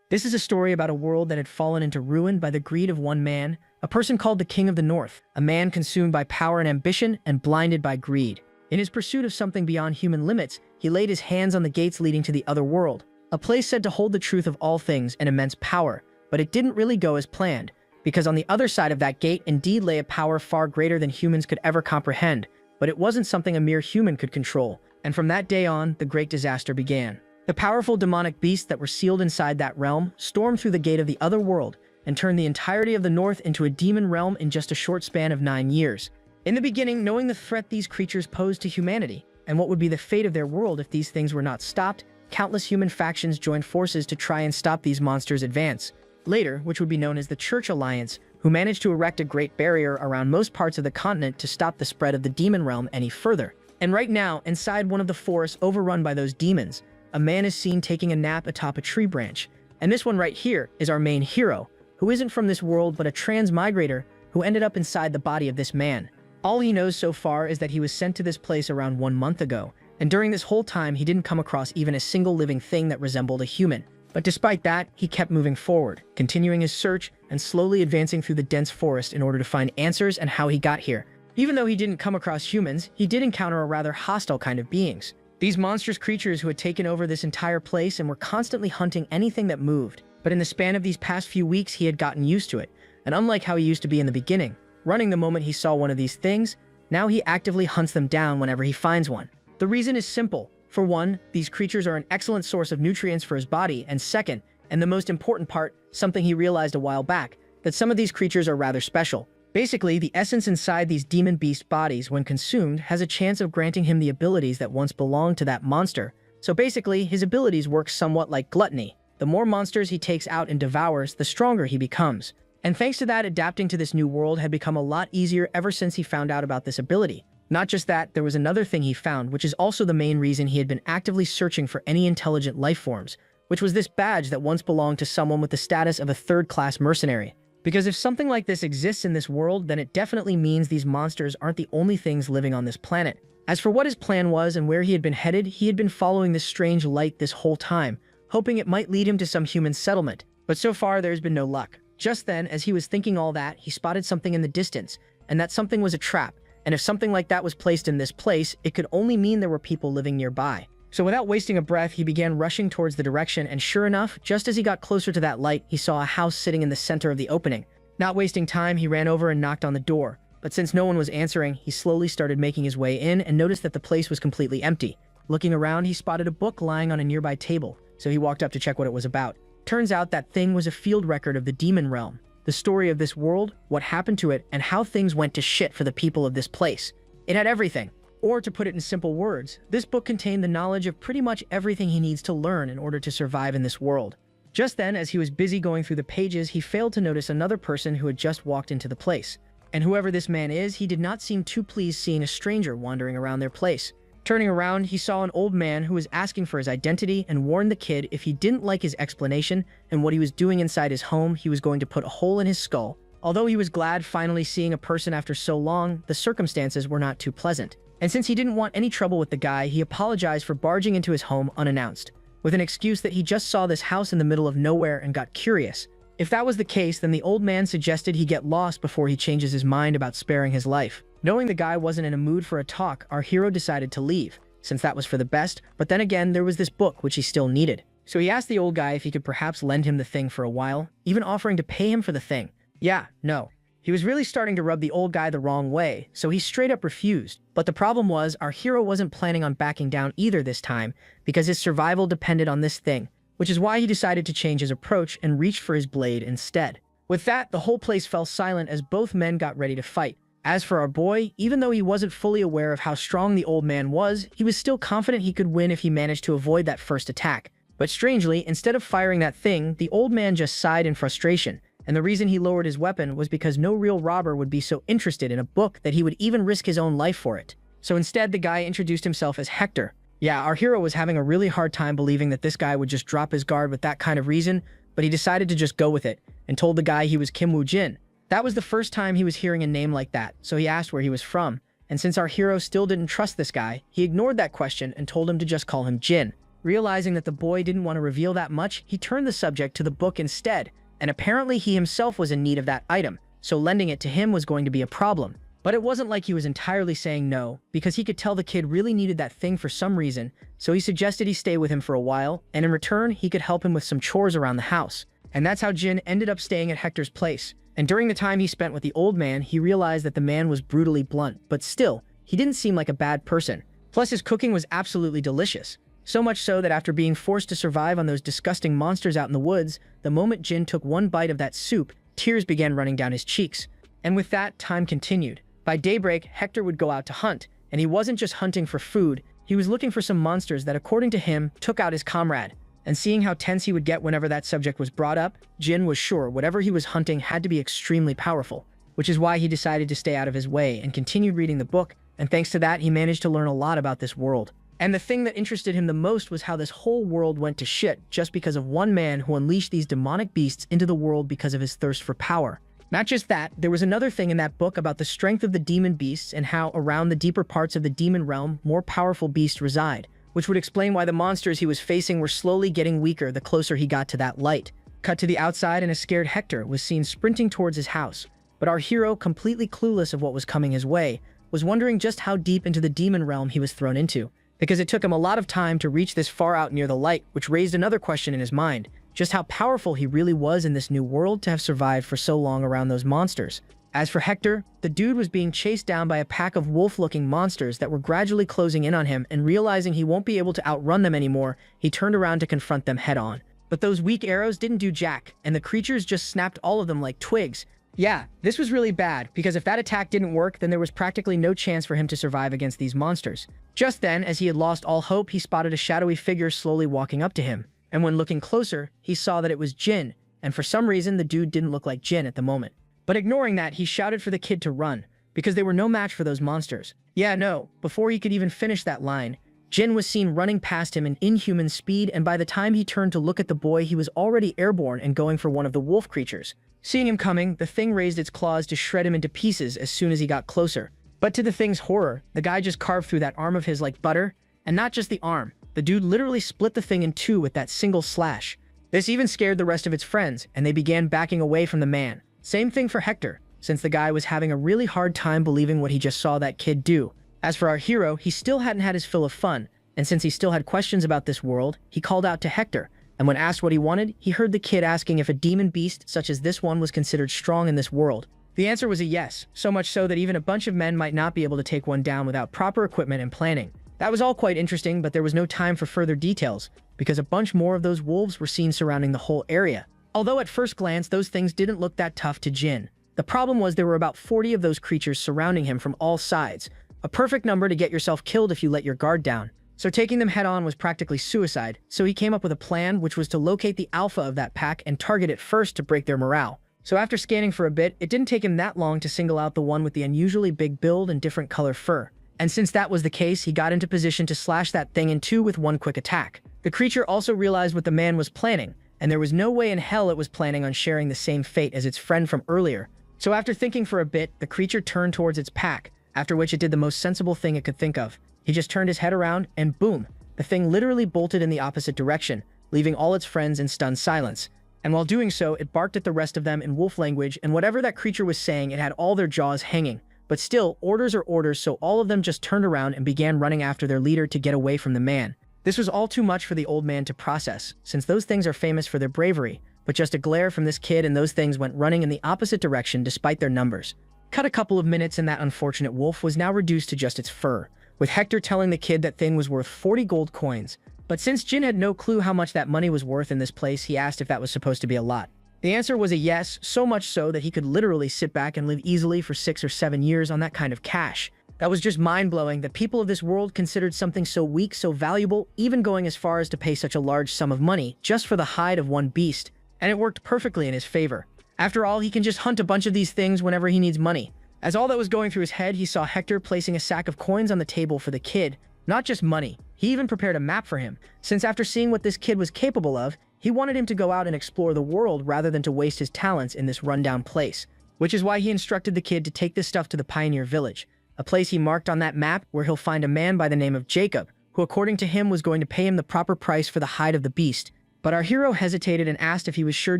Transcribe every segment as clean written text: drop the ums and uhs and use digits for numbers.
This is a story about a world that had fallen into ruin by the greed of one man, a person called the King of the North, a man consumed by power and ambition and blinded by greed. In his pursuit of something beyond human limits, he laid his hands on the gates leading to the other world, a place said to hold the truth of all things and immense power. But it didn't really go as planned, because on the other side of that gate indeed lay a power far greater than humans could ever comprehend, but it wasn't something a mere human could control. And from that day on, the great disaster began. The powerful demonic beasts that were sealed inside that realm stormed through the gate of the other world and turned the entirety of the North into a demon realm in just a short span of 9 years. In the beginning, knowing the threat these creatures posed to humanity, and what would be the fate of their world if these things were not stopped, countless human factions joined forces to try and stop these monsters' advance. Later, which would be known as the Church Alliance, who managed to erect a great barrier around most parts of the continent to stop the spread of the demon realm any further. And right now, inside one of the forests overrun by those demons, a man is seen taking a nap atop a tree branch. And this one right here is our main hero, who isn't from this world but a transmigrator who ended up inside the body of this man. All he knows so far is that he was sent to this place around 1 month ago, and during this whole time he didn't come across even a single living thing that resembled a human. But despite that, he kept moving forward, continuing his search and slowly advancing through the dense forest in order to find answers and how he got here. Even though he didn't come across humans, he did encounter a rather hostile kind of beings. These monstrous creatures who had taken over this entire place and were constantly hunting anything that moved. But in the span of these past few weeks, he had gotten used to it, and unlike how he used to be in the beginning, running the moment he saw one of these things, now he actively hunts them down whenever he finds one. The reason is simple. For one, these creatures are an excellent source of nutrients for his body, and second, and the most important part, something he realized a while back, that some of these creatures are rather special. Basically, the essence inside these demon beast bodies, when consumed, has a chance of granting him the abilities that once belonged to that monster. So basically, his abilities work somewhat like gluttony. The more monsters he takes out and devours, the stronger he becomes. And thanks to that, adapting to this new world had become a lot easier ever since he found out about this ability. Not just that, there was another thing he found, which is also the main reason he had been actively searching for any intelligent life forms, which was this badge that once belonged to someone with the status of a third-class mercenary. Because if something like this exists in this world, then it definitely means these monsters aren't the only things living on this planet. As for what his plan was and where he had been headed, he had been following this strange light this whole time, hoping it might lead him to some human settlement. But so far, there's been no luck. Just then, as he was thinking all that, he spotted something in the distance, and that something was a trap. And if something like that was placed in this place, it could only mean there were people living nearby. So without wasting a breath, he began rushing towards the direction, and sure enough, just as he got closer to that light, he saw a house sitting in the center of the opening. Not wasting time, he ran over and knocked on the door. But since no one was answering, he slowly started making his way in and noticed that the place was completely empty. Looking around, he spotted a book lying on a nearby table, so he walked up to check what it was about. Turns out that thing was a field record of the demon realm, the story of this world, what happened to it, and how things went to shit for the people of this place. It had everything. Or to put it in simple words, this book contained the knowledge of pretty much everything he needs to learn in order to survive in this world. Just then, as he was busy going through the pages, he failed to notice another person who had just walked into the place. And whoever this man is, he did not seem too pleased seeing a stranger wandering around their place. Turning around, he saw an old man who was asking for his identity and warned the kid if he didn't like his explanation and what he was doing inside his home, he was going to put a hole in his skull. Although he was glad finally seeing a person after so long, the circumstances were not too pleasant. And since he didn't want any trouble with the guy, he apologized for barging into his home unannounced, with an excuse that he just saw this house in the middle of nowhere and got curious. If that was the case, then the old man suggested he get lost before he changes his mind about sparing his life. Knowing the guy wasn't in a mood for a talk, our hero decided to leave, since that was for the best, but then again, there was this book which he still needed. So he asked the old guy if he could perhaps lend him the thing for a while, even offering to pay him for the thing. Yeah, no. He was really starting to rub the old guy the wrong way, so he straight up refused. But the problem was, our hero wasn't planning on backing down either this time, because his survival depended on this thing, which is why he decided to change his approach and reached for his blade instead. With that, the whole place fell silent as both men got ready to fight. As for our boy, even though he wasn't fully aware of how strong the old man was, he was still confident he could win if he managed to avoid that first attack. But strangely, instead of firing that thing, the old man just sighed in frustration. And the reason he lowered his weapon was because no real robber would be so interested in a book that he would even risk his own life for it. So instead, the guy introduced himself as Hector. Yeah, our hero was having a really hard time believing that this guy would just drop his guard with that kind of reason, but he decided to just go with it, and told the guy he was Kim Woo-jin. That was the first time he was hearing a name like that, so he asked where he was from, and since our hero still didn't trust this guy, he ignored that question and told him to just call him Jin. Realizing that the boy didn't want to reveal that much, he turned the subject to the book instead, and apparently he himself was in need of that item, so lending it to him was going to be a problem. But it wasn't like he was entirely saying no, because he could tell the kid really needed that thing for some reason, so he suggested he stay with him for a while, and in return, he could help him with some chores around the house. And that's how Jin ended up staying at Hector's place. And during the time he spent with the old man, he realized that the man was brutally blunt, but still, he didn't seem like a bad person. Plus, his cooking was absolutely delicious. So much so that after being forced to survive on those disgusting monsters out in the woods, the moment Jin took one bite of that soup, tears began running down his cheeks. And with that, time continued. By daybreak, Hector would go out to hunt, and he wasn't just hunting for food, he was looking for some monsters that, according to him, took out his comrade. And seeing how tense he would get whenever that subject was brought up, Jin was sure whatever he was hunting had to be extremely powerful, which is why he decided to stay out of his way and continued reading the book, and thanks to that, he managed to learn a lot about this world. And the thing that interested him the most was how this whole world went to shit just because of one man who unleashed these demonic beasts into the world because of his thirst for power. Not just that, there was another thing in that book about the strength of the demon beasts and how around the deeper parts of the demon realm, more powerful beasts reside, which would explain why the monsters he was facing were slowly getting weaker the closer he got to that light. Cut to the outside, and a scared Hector was seen sprinting towards his house, but our hero, completely clueless of what was coming his way, was wondering just how deep into the demon realm he was thrown into, because it took him a lot of time to reach this far out near the light, which raised another question in his mind, just how powerful he really was in this new world to have survived for so long around those monsters. As for Hector, the dude was being chased down by a pack of wolf-looking monsters that were gradually closing in on him, and realizing he won't be able to outrun them anymore, he turned around to confront them head-on. But those weak arrows didn't do jack, and the creatures just snapped all of them like twigs. Yeah, this was really bad, because if that attack didn't work, then there was practically no chance for him to survive against these monsters. Just then, as he had lost all hope, he spotted a shadowy figure slowly walking up to him. And when looking closer, he saw that it was Jin, and for some reason, the dude didn't look like Jin at the moment. But ignoring that, he shouted for the kid to run, because they were no match for those monsters. Yeah, no, before he could even finish that line, Jin was seen running past him in inhuman speed, and by the time he turned to look at the boy, he was already airborne and going for one of the wolf creatures. Seeing him coming, the thing raised its claws to shred him into pieces as soon as he got closer. But to the thing's horror, the guy just carved through that arm of his like butter, and not just the arm. The dude literally split the thing in two with that single slash. This even scared the rest of its friends, and they began backing away from the man. Same thing for Hector, since the guy was having a really hard time believing what he just saw that kid do. As for our hero, he still hadn't had his fill of fun, and since he still had questions about this world, he called out to Hector, and when asked what he wanted, he heard the kid asking if a demon beast such as this one was considered strong in this world. The answer was a yes, so much so that even a bunch of men might not be able to take one down without proper equipment and planning. That was all quite interesting, but there was no time for further details, because a bunch more of those wolves were seen surrounding the whole area. Although at first glance, those things didn't look that tough to Jin. The problem was there were about 40 of those creatures surrounding him from all sides, a perfect number to get yourself killed if you let your guard down. So taking them head-on was practically suicide, so he came up with a plan, which was to locate the alpha of that pack and target it first to break their morale. So after scanning for a bit, it didn't take him that long to single out the one with the unusually big build and different color fur. And since that was the case, he got into position to slash that thing in two with one quick attack. The creature also realized what the man was planning, and there was no way in hell it was planning on sharing the same fate as its friend from earlier. So after thinking for a bit, the creature turned towards its pack, after which it did the most sensible thing it could think of. He just turned his head around, and boom, the thing literally bolted in the opposite direction, leaving all its friends in stunned silence. And while doing so, it barked at the rest of them in wolf language, and whatever that creature was saying, it had all their jaws hanging. But still, orders are orders, so all of them just turned around and began running after their leader to get away from the man. This was all too much for the old man to process, since those things are famous for their bravery, but just a glare from this kid and those things went running in the opposite direction despite their numbers. Cut a couple of minutes and that unfortunate wolf was now reduced to just its fur, with Hector telling the kid that thing was worth 40 gold coins. But since Jin had no clue how much that money was worth in this place, he asked if that was supposed to be a lot. The answer was a yes, so much so that he could literally sit back and live easily for 6 or 7 years on that kind of cash. That was just mind-blowing that people of this world considered something so weak, so valuable, even going as far as to pay such a large sum of money just for the hide of one beast. And it worked perfectly in his favor. After all, he can just hunt a bunch of these things whenever he needs money. As all that was going through his head, he saw Hector placing a sack of coins on the table for the kid. Not just money, he even prepared a map for him, since after seeing what this kid was capable of, he wanted him to go out and explore the world rather than to waste his talents in this rundown place. Which is why he instructed the kid to take this stuff to the Pioneer Village, a place he marked on that map where he'll find a man by the name of Jacob, who according to him was going to pay him the proper price for the hide of the beast. But our hero hesitated and asked if he was sure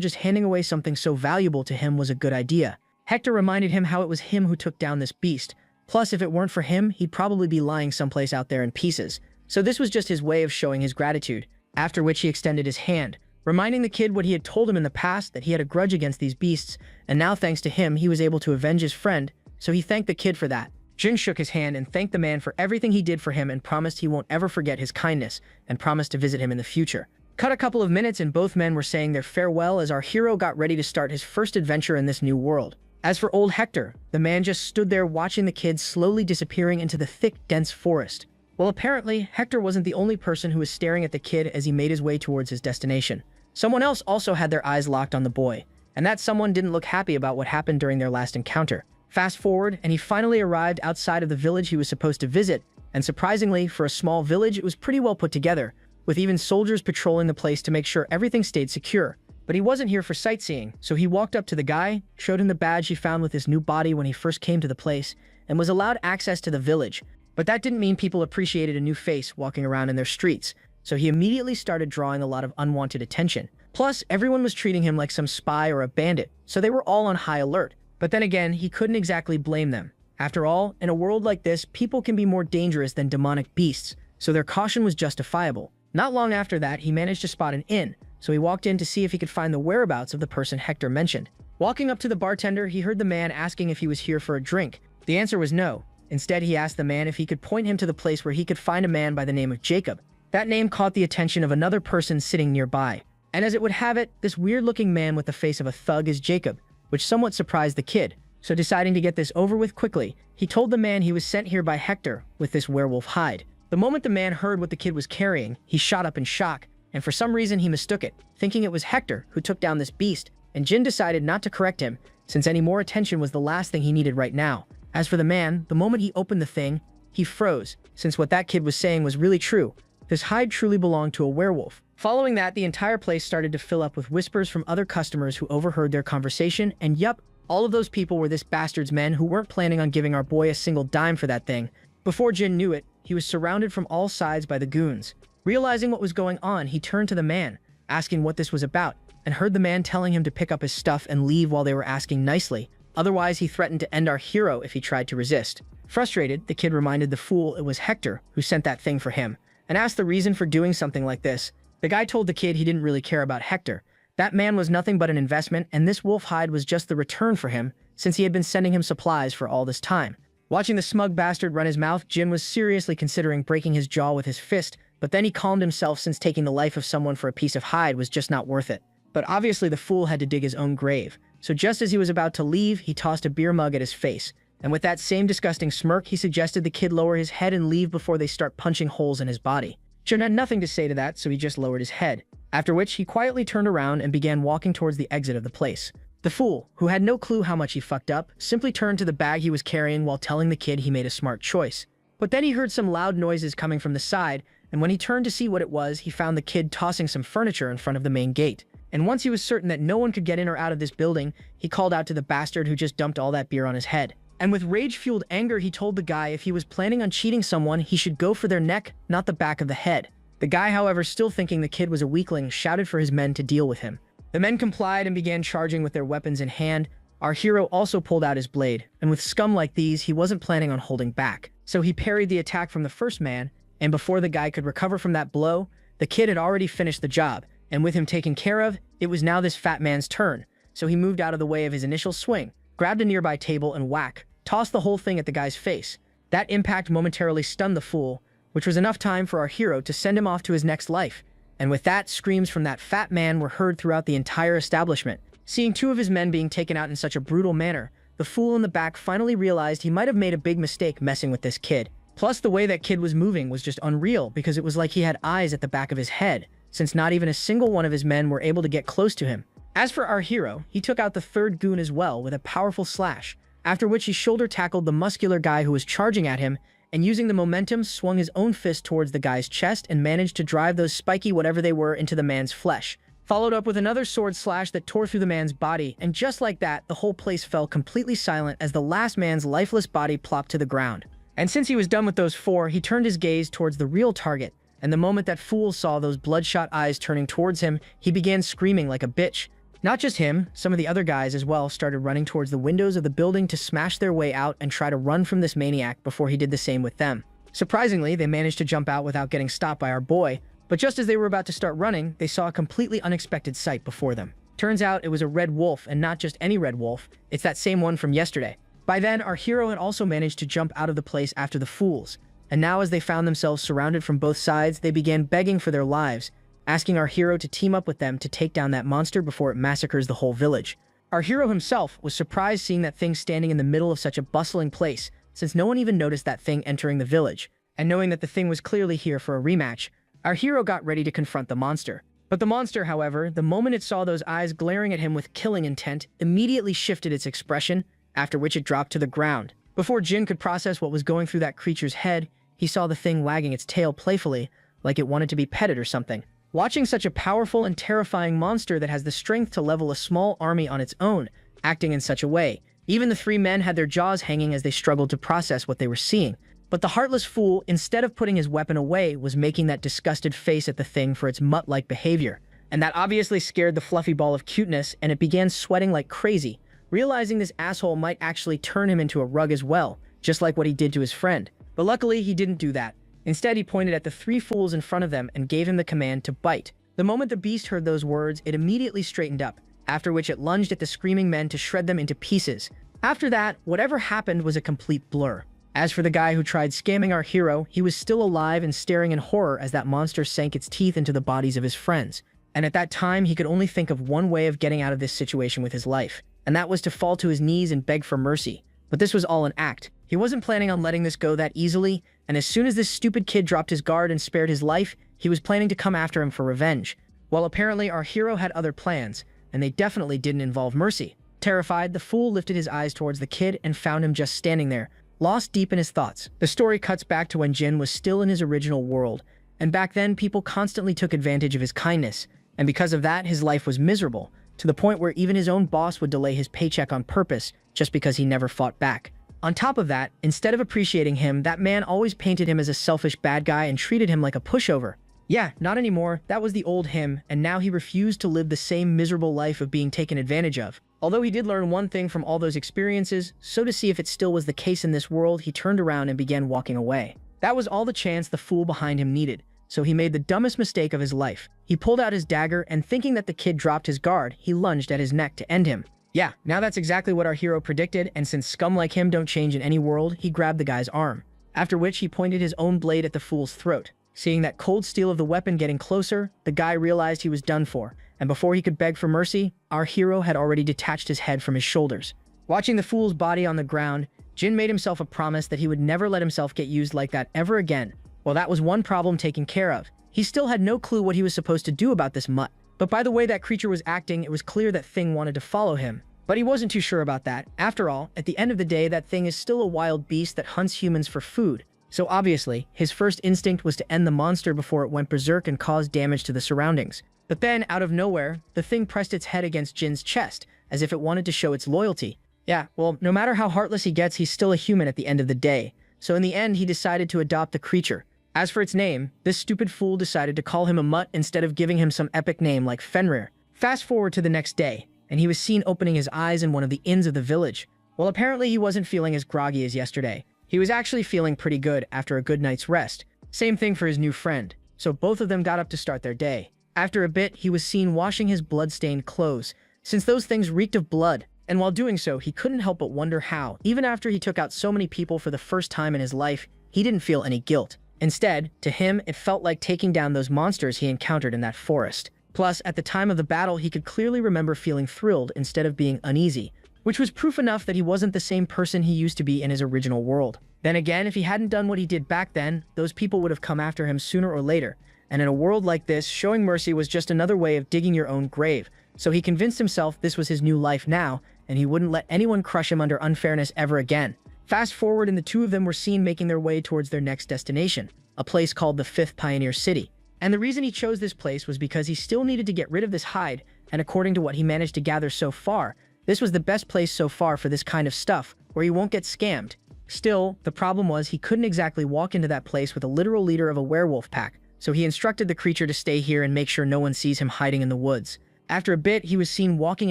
just handing away something so valuable to him was a good idea. Hector reminded him how it was him who took down this beast. Plus, if it weren't for him, he'd probably be lying someplace out there in pieces. So this was just his way of showing his gratitude, after which he extended his hand, reminding the kid what he had told him in the past, that he had a grudge against these beasts, and now thanks to him, he was able to avenge his friend, so he thanked the kid for that. Jin shook his hand and thanked the man for everything he did for him and promised he won't ever forget his kindness, and promised to visit him in the future. Cut a couple of minutes and both men were saying their farewell as our hero got ready to start his first adventure in this new world. As for old Hector, the man just stood there watching the kid slowly disappearing into the thick, dense forest. Well, apparently, Hector wasn't the only person who was staring at the kid as he made his way towards his destination. Someone else also had their eyes locked on the boy, and that someone didn't look happy about what happened during their last encounter. Fast forward, and he finally arrived outside of the village he was supposed to visit, and surprisingly, for a small village, it was pretty well put together, with even soldiers patrolling the place to make sure everything stayed secure. But he wasn't here for sightseeing, so he walked up to the guy, showed him the badge he found with his new body when he first came to the place, and was allowed access to the village. But that didn't mean people appreciated a new face walking around in their streets, so he immediately started drawing a lot of unwanted attention. Plus, everyone was treating him like some spy or a bandit, so they were all on high alert. But then again, he couldn't exactly blame them. After all, in a world like this, people can be more dangerous than demonic beasts, so their caution was justifiable. Not long after that, he managed to spot an inn, so he walked in to see if he could find the whereabouts of the person Hector mentioned. Walking up to the bartender, he heard the man asking if he was here for a drink. The answer was no. Instead, he asked the man if he could point him to the place where he could find a man by the name of Jacob. That name caught the attention of another person sitting nearby. And as it would have it, this weird-looking man with the face of a thug is Jacob, which somewhat surprised the kid. So deciding to get this over with quickly, he told the man he was sent here by Hector with this werewolf hide. The moment the man heard what the kid was carrying, he shot up in shock, and for some reason he mistook it, thinking it was Hector who took down this beast, and Jin decided not to correct him, since any more attention was the last thing he needed right now. As for the man, the moment he opened the thing, he froze, since what that kid was saying was really true. This hide truly belonged to a werewolf. Following that, the entire place started to fill up with whispers from other customers who overheard their conversation, and yup, all of those people were this bastard's men who weren't planning on giving our boy a single dime for that thing. Before Jin knew it, he was surrounded from all sides by the goons. Realizing what was going on, he turned to the man, asking what this was about, and heard the man telling him to pick up his stuff and leave while they were asking nicely. Otherwise, he threatened to end our hero if he tried to resist. Frustrated, the kid reminded the fool it was Hector who sent that thing for him, and asked the reason for doing something like this. The guy told the kid he didn't really care about Hector. That man was nothing but an investment, and this wolf hide was just the return for him, since he had been sending him supplies for all this time. Watching the smug bastard run his mouth, Jin was seriously considering breaking his jaw with his fist, but then he calmed himself since taking the life of someone for a piece of hide was just not worth it. But obviously the fool had to dig his own grave, so just as he was about to leave, he tossed a beer mug at his face, and with that same disgusting smirk, he suggested the kid lower his head and leave before they start punching holes in his body. Jin had nothing to say to that, so he just lowered his head, after which he quietly turned around and began walking towards the exit of the place. The fool, who had no clue how much he fucked up, simply turned to the bag he was carrying while telling the kid he made a smart choice. But then he heard some loud noises coming from the side, and when he turned to see what it was, he found the kid tossing some furniture in front of the main gate. And once he was certain that no one could get in or out of this building, he called out to the bastard who just dumped all that beer on his head. And with rage-fueled anger, he told the guy if he was planning on cheating someone, he should go for their neck, not the back of the head. The guy, however, still thinking the kid was a weakling, shouted for his men to deal with him. The men complied and began charging with their weapons in hand. Our hero also pulled out his blade, and with scum like these, he wasn't planning on holding back. So he parried the attack from the first man, and before the guy could recover from that blow, the kid had already finished the job, and with him taken care of, it was now this fat man's turn. So he moved out of the way of his initial swing, grabbed a nearby table and whack, tossed the whole thing at the guy's face. That impact momentarily stunned the fool, which was enough time for our hero to send him off to his next life. And with that, screams from that fat man were heard throughout the entire establishment. Seeing two of his men being taken out in such a brutal manner, the fool in the back finally realized he might have made a big mistake messing with this kid. Plus, the way that kid was moving was just unreal because it was like he had eyes at the back of his head, since not even a single one of his men were able to get close to him. As for our hero, he took out the third goon as well with a powerful slash, after which he shoulder-tackled the muscular guy who was charging at him, and using the momentum, swung his own fist towards the guy's chest and managed to drive those spiky whatever they were into the man's flesh. Followed up with another sword slash that tore through the man's body, and just like that, the whole place fell completely silent as the last man's lifeless body plopped to the ground. And since he was done with those 4, he turned his gaze towards the real target, and the moment that fool saw those bloodshot eyes turning towards him, he began screaming like a bitch. Not just him, some of the other guys as well started running towards the windows of the building to smash their way out and try to run from this maniac before he did the same with them. Surprisingly, they managed to jump out without getting stopped by our boy, but just as they were about to start running, they saw a completely unexpected sight before them. Turns out it was a red wolf, and not just any red wolf, it's that same one from yesterday. By then, our hero had also managed to jump out of the place after the fools, and now as they found themselves surrounded from both sides, they began begging for their lives, asking our hero to team up with them to take down that monster before it massacres the whole village. Our hero himself was surprised seeing that thing standing in the middle of such a bustling place, since no one even noticed that thing entering the village, and knowing that the thing was clearly here for a rematch, our hero got ready to confront the monster. But the monster, however, the moment it saw those eyes glaring at him with killing intent, immediately shifted its expression, after which it dropped to the ground. Before Jin could process what was going through that creature's head, he saw the thing wagging its tail playfully, like it wanted to be petted or something. Watching such a powerful and terrifying monster that has the strength to level a small army on its own, acting in such a way, even the 3 men had their jaws hanging as they struggled to process what they were seeing. But the heartless fool, instead of putting his weapon away, was making that disgusted face at the thing for its mutt-like behavior. And that obviously scared the fluffy ball of cuteness, and it began sweating like crazy, realizing this asshole might actually turn him into a rug as well, just like what he did to his friend. But luckily, he didn't do that. Instead, he pointed at the 3 fools in front of them and gave him the command to bite. The moment the beast heard those words, it immediately straightened up, after which it lunged at the screaming men to shred them into pieces. After that, whatever happened was a complete blur. As for the guy who tried scamming our hero, he was still alive and staring in horror as that monster sank its teeth into the bodies of his friends. And at that time, he could only think of one way of getting out of this situation with his life, and that was to fall to his knees and beg for mercy. But this was all an act. He wasn't planning on letting this go that easily, and as soon as this stupid kid dropped his guard and spared his life, he was planning to come after him for revenge. While apparently our hero had other plans, and they definitely didn't involve mercy. Terrified, the fool lifted his eyes towards the kid and found him just standing there, lost deep in his thoughts. The story cuts back to when Jin was still in his original world, and back then people constantly took advantage of his kindness, and because of that his life was miserable, to the point where even his own boss would delay his paycheck on purpose just because he never fought back. On top of that, instead of appreciating him, that man always painted him as a selfish bad guy and treated him like a pushover. Yeah, not anymore, that was the old him, and now he refused to live the same miserable life of being taken advantage of. Although he did learn one thing from all those experiences, so to see if it still was the case in this world, he turned around and began walking away. That was all the chance the fool behind him needed, so he made the dumbest mistake of his life. He pulled out his dagger, and thinking that the kid dropped his guard, he lunged at his neck to end him. Yeah, now that's exactly what our hero predicted, and since scum like him don't change in any world, he grabbed the guy's arm. After which he pointed his own blade at the fool's throat. Seeing that cold steel of the weapon getting closer, the guy realized he was done for, and before he could beg for mercy, our hero had already detached his head from his shoulders. Watching the fool's body on the ground, Jin made himself a promise that he would never let himself get used like that ever again. Well, that was one problem taken care of. He still had no clue what he was supposed to do about this mutt. But by the way that creature was acting, it was clear that thing wanted to follow him. But he wasn't too sure about that. After all, at the end of the day, that thing is still a wild beast that hunts humans for food. So obviously, his first instinct was to end the monster before it went berserk and caused damage to the surroundings. But then, out of nowhere, the thing pressed its head against Jin's chest, as if it wanted to show its loyalty. Yeah, well, no matter how heartless he gets, he's still a human at the end of the day. So in the end, he decided to adopt the creature. As for its name, this stupid fool decided to call him a mutt instead of giving him some epic name like Fenrir. Fast forward to the next day, and he was seen opening his eyes in one of the inns of the village. Well, apparently he wasn't feeling as groggy as yesterday. He was actually feeling pretty good after a good night's rest. Same thing for his new friend. So both of them got up to start their day. After a bit, he was seen washing his blood-stained clothes, since those things reeked of blood. And while doing so, he couldn't help but wonder how, even after he took out so many people for the first time in his life, he didn't feel any guilt. Instead, to him, it felt like taking down those monsters he encountered in that forest. Plus, at the time of the battle, he could clearly remember feeling thrilled instead of being uneasy, which was proof enough that he wasn't the same person he used to be in his original world. Then again, if he hadn't done what he did back then, those people would have come after him sooner or later. And in a world like this, showing mercy was just another way of digging your own grave. So he convinced himself this was his new life now, and he wouldn't let anyone crush him under unfairness ever again. Fast forward, and the two of them were seen making their way towards their next destination, a place called the 5th Pioneer City. And the reason he chose this place was because he still needed to get rid of this hide, and according to what he managed to gather so far, this was the best place so far for this kind of stuff, where you won't get scammed. Still, the problem was he couldn't exactly walk into that place with a literal leader of a werewolf pack, so he instructed the creature to stay here and make sure no one sees him hiding in the woods. After a bit, he was seen walking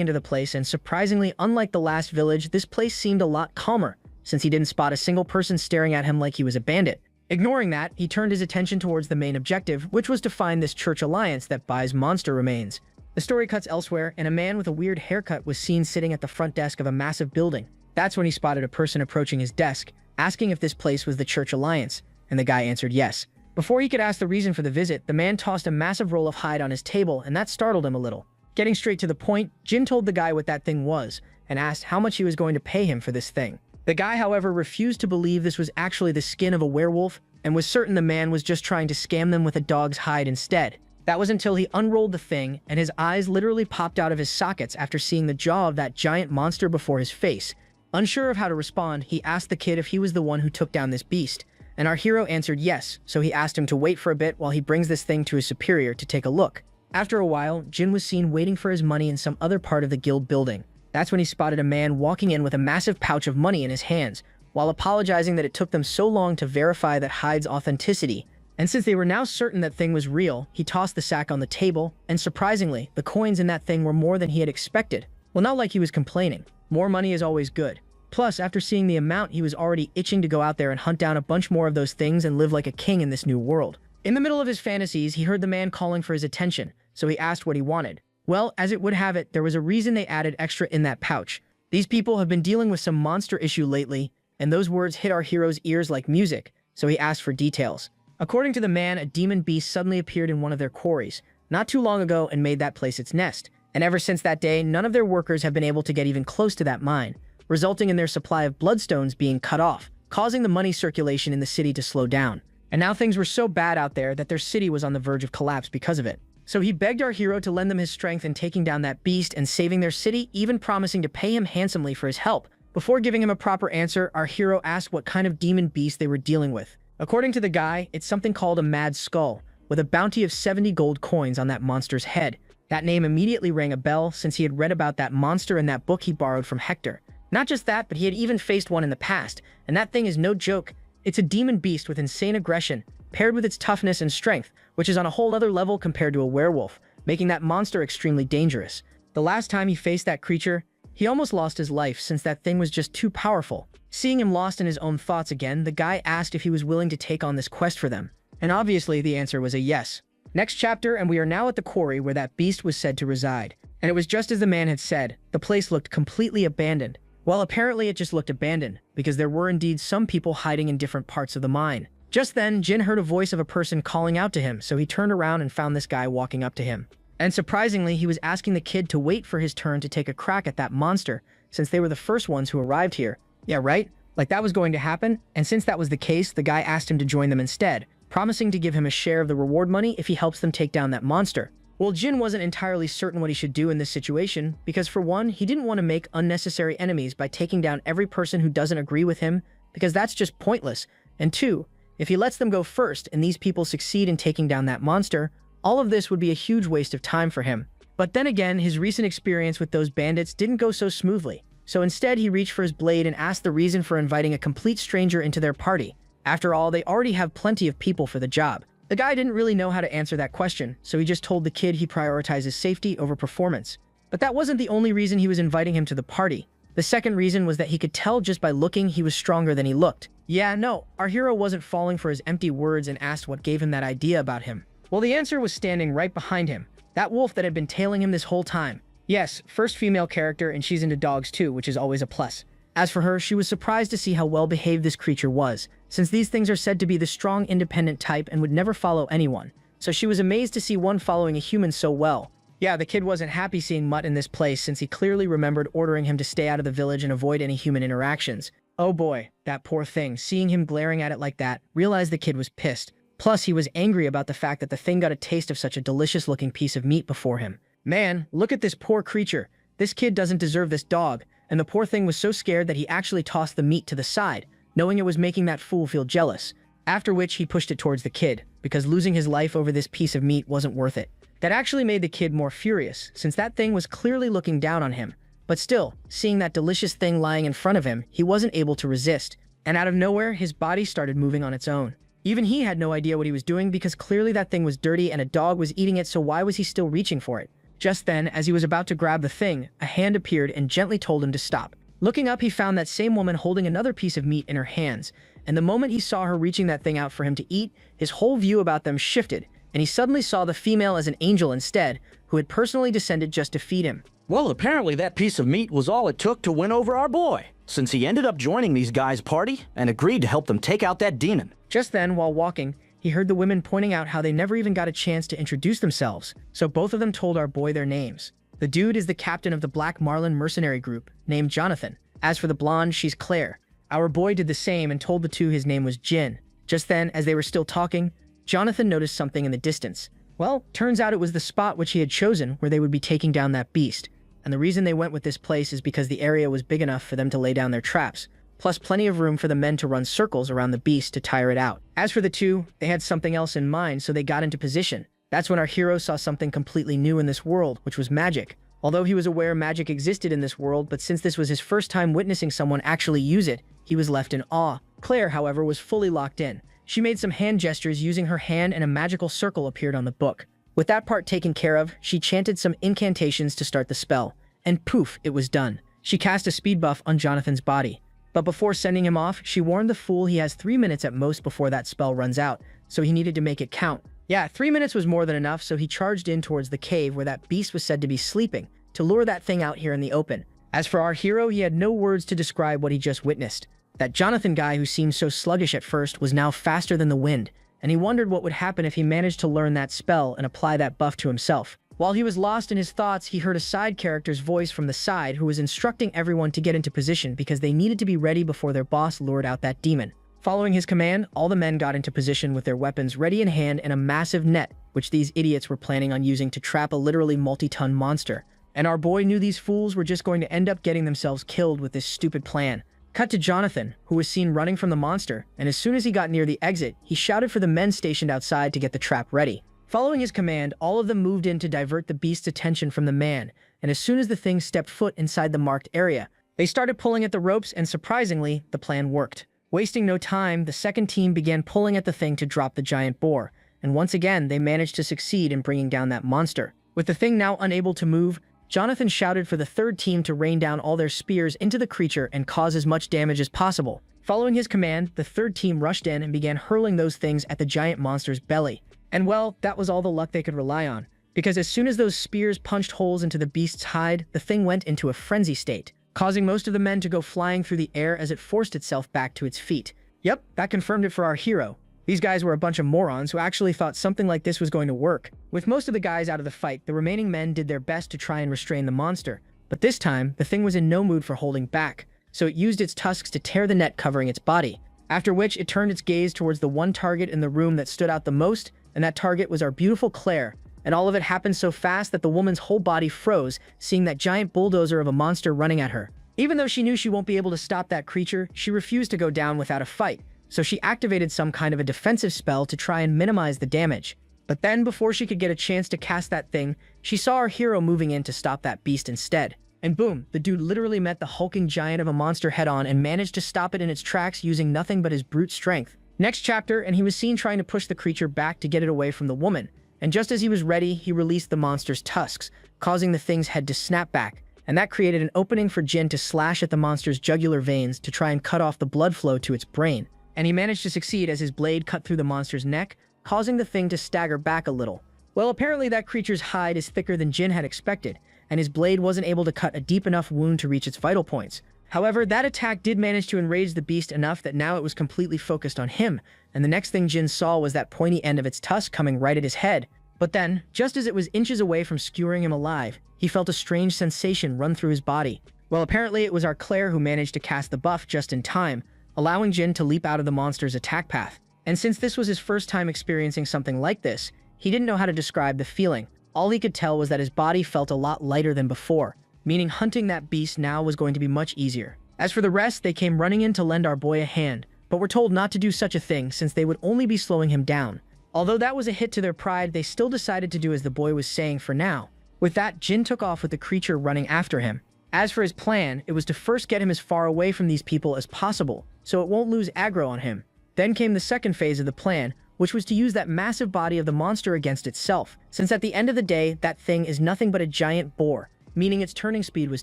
into the place, and surprisingly, unlike the last village, this place seemed a lot calmer, since he didn't spot a single person staring at him like he was a bandit. Ignoring that, he turned his attention towards the main objective, which was to find this church alliance that buys monster remains. The story cuts elsewhere, and a man with a weird haircut was seen sitting at the front desk of a massive building. That's when he spotted a person approaching his desk, asking if this place was the church alliance, and the guy answered yes. Before he could ask the reason for the visit, the man tossed a massive roll of hide on his table, and that startled him a little. Getting straight to the point, Jin told the guy what that thing was, and asked how much he was going to pay him for this thing. The guy, however, refused to believe this was actually the skin of a werewolf, and was certain the man was just trying to scam them with a dog's hide instead. That was until he unrolled the thing, and his eyes literally popped out of his sockets after seeing the jaw of that giant monster before his face. Unsure of how to respond, he asked the kid if he was the one who took down this beast, and our hero answered yes, so he asked him to wait for a bit while he brings this thing to his superior to take a look. After a while, Jin was seen waiting for his money in some other part of the guild building. That's when he spotted a man walking in with a massive pouch of money in his hands, while apologizing that it took them so long to verify that hide's authenticity. And since they were now certain that thing was real, he tossed the sack on the table, and surprisingly, the coins in that thing were more than he had expected. Well, not like he was complaining. More money is always good. Plus, after seeing the amount, he was already itching to go out there and hunt down a bunch more of those things and live like a king in this new world. In the middle of his fantasies, he heard the man calling for his attention, so he asked what he wanted. Well, as it would have it, there was a reason they added extra in that pouch. These people have been dealing with some monster issue lately, and those words hit our hero's ears like music, so he asked for details. According to the man, a demon beast suddenly appeared in one of their quarries, not too long ago, and made that place its nest. And ever since that day, none of their workers have been able to get even close to that mine, resulting in their supply of bloodstones being cut off, causing the money circulation in the city to slow down. And now things were so bad out there that their city was on the verge of collapse because of it. So he begged our hero to lend them his strength in taking down that beast and saving their city, even promising to pay him handsomely for his help. Before giving him a proper answer, our hero asked what kind of demon beast they were dealing with. According to the guy, it's something called a mad skull, with a bounty of 70 gold coins on that monster's head. That name immediately rang a bell, since he had read about that monster in that book he borrowed from Hector. Not just that, but he had even faced one in the past, and that thing is no joke. It's a demon beast with insane aggression, paired with its toughness and strength, which is on a whole other level compared to a werewolf, making that monster extremely dangerous. The last time he faced that creature, he almost lost his life since that thing was just too powerful. Seeing him lost in his own thoughts again, the guy asked if he was willing to take on this quest for them. And obviously the answer was a yes. Next chapter, and we are now at the quarry where that beast was said to reside. And it was just as the man had said, the place looked completely abandoned. Well, apparently it just looked abandoned, because there were indeed some people hiding in different parts of the mine. Just then, Jin heard a voice of a person calling out to him, so he turned around and found this guy walking up to him. And surprisingly, he was asking the kid to wait for his turn to take a crack at that monster, since they were the first ones who arrived here. Yeah, right? Like that was going to happen, and since that was the case, the guy asked him to join them instead, promising to give him a share of the reward money if he helps them take down that monster. Well, Jin wasn't entirely certain what he should do in this situation, because for one, he didn't want to make unnecessary enemies by taking down every person who doesn't agree with him, because that's just pointless. And two, if he lets them go first and these people succeed in taking down that monster, all of this would be a huge waste of time for him. But then again, his recent experience with those bandits didn't go so smoothly. So instead, he reached for his blade and asked the reason for inviting a complete stranger into their party. After all, they already have plenty of people for the job. The guy didn't really know how to answer that question, so he just told the kid he prioritizes safety over performance. But that wasn't the only reason he was inviting him to the party. The second reason was that he could tell just by looking he was stronger than he looked. Yeah, no, our hero wasn't falling for his empty words and asked what gave him that idea about him. Well, the answer was standing right behind him. That wolf that had been tailing him this whole time. Yes, first female character, and she's into dogs too, which is always a plus. As for her, she was surprised to see how well behaved this creature was, since these things are said to be the strong, independent type and would never follow anyone. So she was amazed to see one following a human so well. Yeah, the kid wasn't happy seeing Mutt in this place, since he clearly remembered ordering him to stay out of the village and avoid any human interactions. Oh boy, that poor thing, seeing him glaring at it like that, realized the kid was pissed. Plus, he was angry about the fact that the thing got a taste of such a delicious-looking piece of meat before him. Man, look at this poor creature. This kid doesn't deserve this dog. And the poor thing was so scared that he actually tossed the meat to the side, knowing it was making that fool feel jealous. After which, he pushed it towards the kid, because losing his life over this piece of meat wasn't worth it. That actually made the kid more furious, since that thing was clearly looking down on him. But still, seeing that delicious thing lying in front of him, he wasn't able to resist. and out of nowhere, his body started moving on its own. Even he had no idea what he was doing because clearly that thing was dirty and a dog was eating it, so why was he still reaching for it? Just then, as he was about to grab the thing, a hand appeared and gently told him to stop. Looking up, he found that same woman holding another piece of meat in her hands, and the moment he saw her reaching that thing out for him to eat, his whole view about them shifted, and he suddenly saw the female as an angel instead, who had personally descended just to feed him. Well, apparently that piece of meat was all it took to win over our boy, since he ended up joining these guys' party and agreed to help them take out that demon. Just then, while walking, he heard the women pointing out how they never even got a chance to introduce themselves, so both of them told our boy their names. The dude is the captain of the Black Marlin mercenary group, named Jonathan. As for the blonde, she's Claire. Our boy did the same and told the two his name was Jin. Just then, as they were still talking, Jonathan noticed something in the distance. Well, turns out it was the spot which he had chosen where they would be taking down that beast. And the reason they went with this place is because the area was big enough for them to lay down their traps, plus plenty of room for the men to run circles around the beast to tire it out. As for the two, they had something else in mind, so they got into position. That's when our hero saw something completely new in this world, which was magic. Although he was aware magic existed in this world, but since this was his first time witnessing someone actually use it, he was left in awe. Claire, however, was fully locked in. She made some hand gestures using her hand and a magical circle appeared on the book. With that part taken care of, she chanted some incantations to start the spell. And poof, it was done. She cast a speed buff on Jonathan's body. But before sending him off, she warned the fool he has 3 minutes at most before that spell runs out, so he needed to make it count. Yeah, 3 minutes was more than enough, so he charged in towards the cave where that beast was said to be sleeping, to lure that thing out here in the open. As for our hero, he had no words to describe what he just witnessed. That Jonathan guy who seemed so sluggish at first was now faster than the wind, and he wondered what would happen if he managed to learn that spell and apply that buff to himself. While he was lost in his thoughts, he heard a side character's voice from the side who was instructing everyone to get into position because they needed to be ready before their boss lured out that demon. Following his command, all the men got into position with their weapons ready in hand and a massive net, which these idiots were planning on using to trap a literally multi-ton monster. And our boy knew these fools were just going to end up getting themselves killed with this stupid plan. Cut to Jonathan, who was seen running from the monster, and as soon as he got near the exit, he shouted for the men stationed outside to get the trap ready. Following his command, all of them moved in to divert the beast's attention from the man, and as soon as the thing stepped foot inside the marked area, they started pulling at the ropes, and surprisingly, the plan worked. Wasting no time, the second team began pulling at the thing to drop the giant boar, and once again, they managed to succeed in bringing down that monster. With the thing now unable to move, Jonathan shouted for the third team to rain down all their spears into the creature and cause as much damage as possible. Following his command, the third team rushed in and began hurling those things at the giant monster's belly. And well, that was all the luck they could rely on, because as soon as those spears punched holes into the beast's hide, the thing went into a frenzy state, causing most of the men to go flying through the air as it forced itself back to its feet. Yep, that confirmed it for our hero. These guys were a bunch of morons who actually thought something like this was going to work. With most of the guys out of the fight, the remaining men did their best to try and restrain the monster. But this time, the thing was in no mood for holding back, so it used its tusks to tear the net covering its body. After which, it turned its gaze towards the one target in the room that stood out the most, and that target was our beautiful Claire. And all of it happened so fast that the woman's whole body froze, seeing that giant bulldozer of a monster running at her. Even though she knew she won't be able to stop that creature, she refused to go down without a fight. So she activated some kind of a defensive spell to try and minimize the damage. But then, before she could get a chance to cast that thing, she saw our hero moving in to stop that beast instead. And boom, the dude literally met the hulking giant of a monster head-on and managed to stop it in its tracks using nothing but his brute strength. Next chapter, and he was seen trying to push the creature back to get it away from the woman. And just as he was ready, he released the monster's tusks, causing the thing's head to snap back. And that created an opening for Jin to slash at the monster's jugular veins to try and cut off the blood flow to its brain. And he managed to succeed as his blade cut through the monster's neck, causing the thing to stagger back a little. Well, apparently that creature's hide is thicker than Jin had expected, and his blade wasn't able to cut a deep enough wound to reach its vital points. However, that attack did manage to enrage the beast enough that now it was completely focused on him, and the next thing Jin saw was that pointy end of its tusk coming right at his head. But then, just as it was inches away from skewering him alive, he felt a strange sensation run through his body. Well, apparently it was our Claire who managed to cast the buff just in time, allowing Jin to leap out of the monster's attack path. And since this was his first time experiencing something like this, he didn't know how to describe the feeling. All he could tell was that his body felt a lot lighter than before, meaning hunting that beast now was going to be much easier. As for the rest, they came running in to lend our boy a hand, but were told not to do such a thing since they would only be slowing him down. Although that was a hit to their pride, they still decided to do as the boy was saying for now. With that, Jin took off with the creature running after him. As for his plan, it was to first get him as far away from these people as possible, so it won't lose aggro on him. Then came the second phase of the plan, which was to use that massive body of the monster against itself, since at the end of the day, that thing is nothing but a giant boar, meaning its turning speed was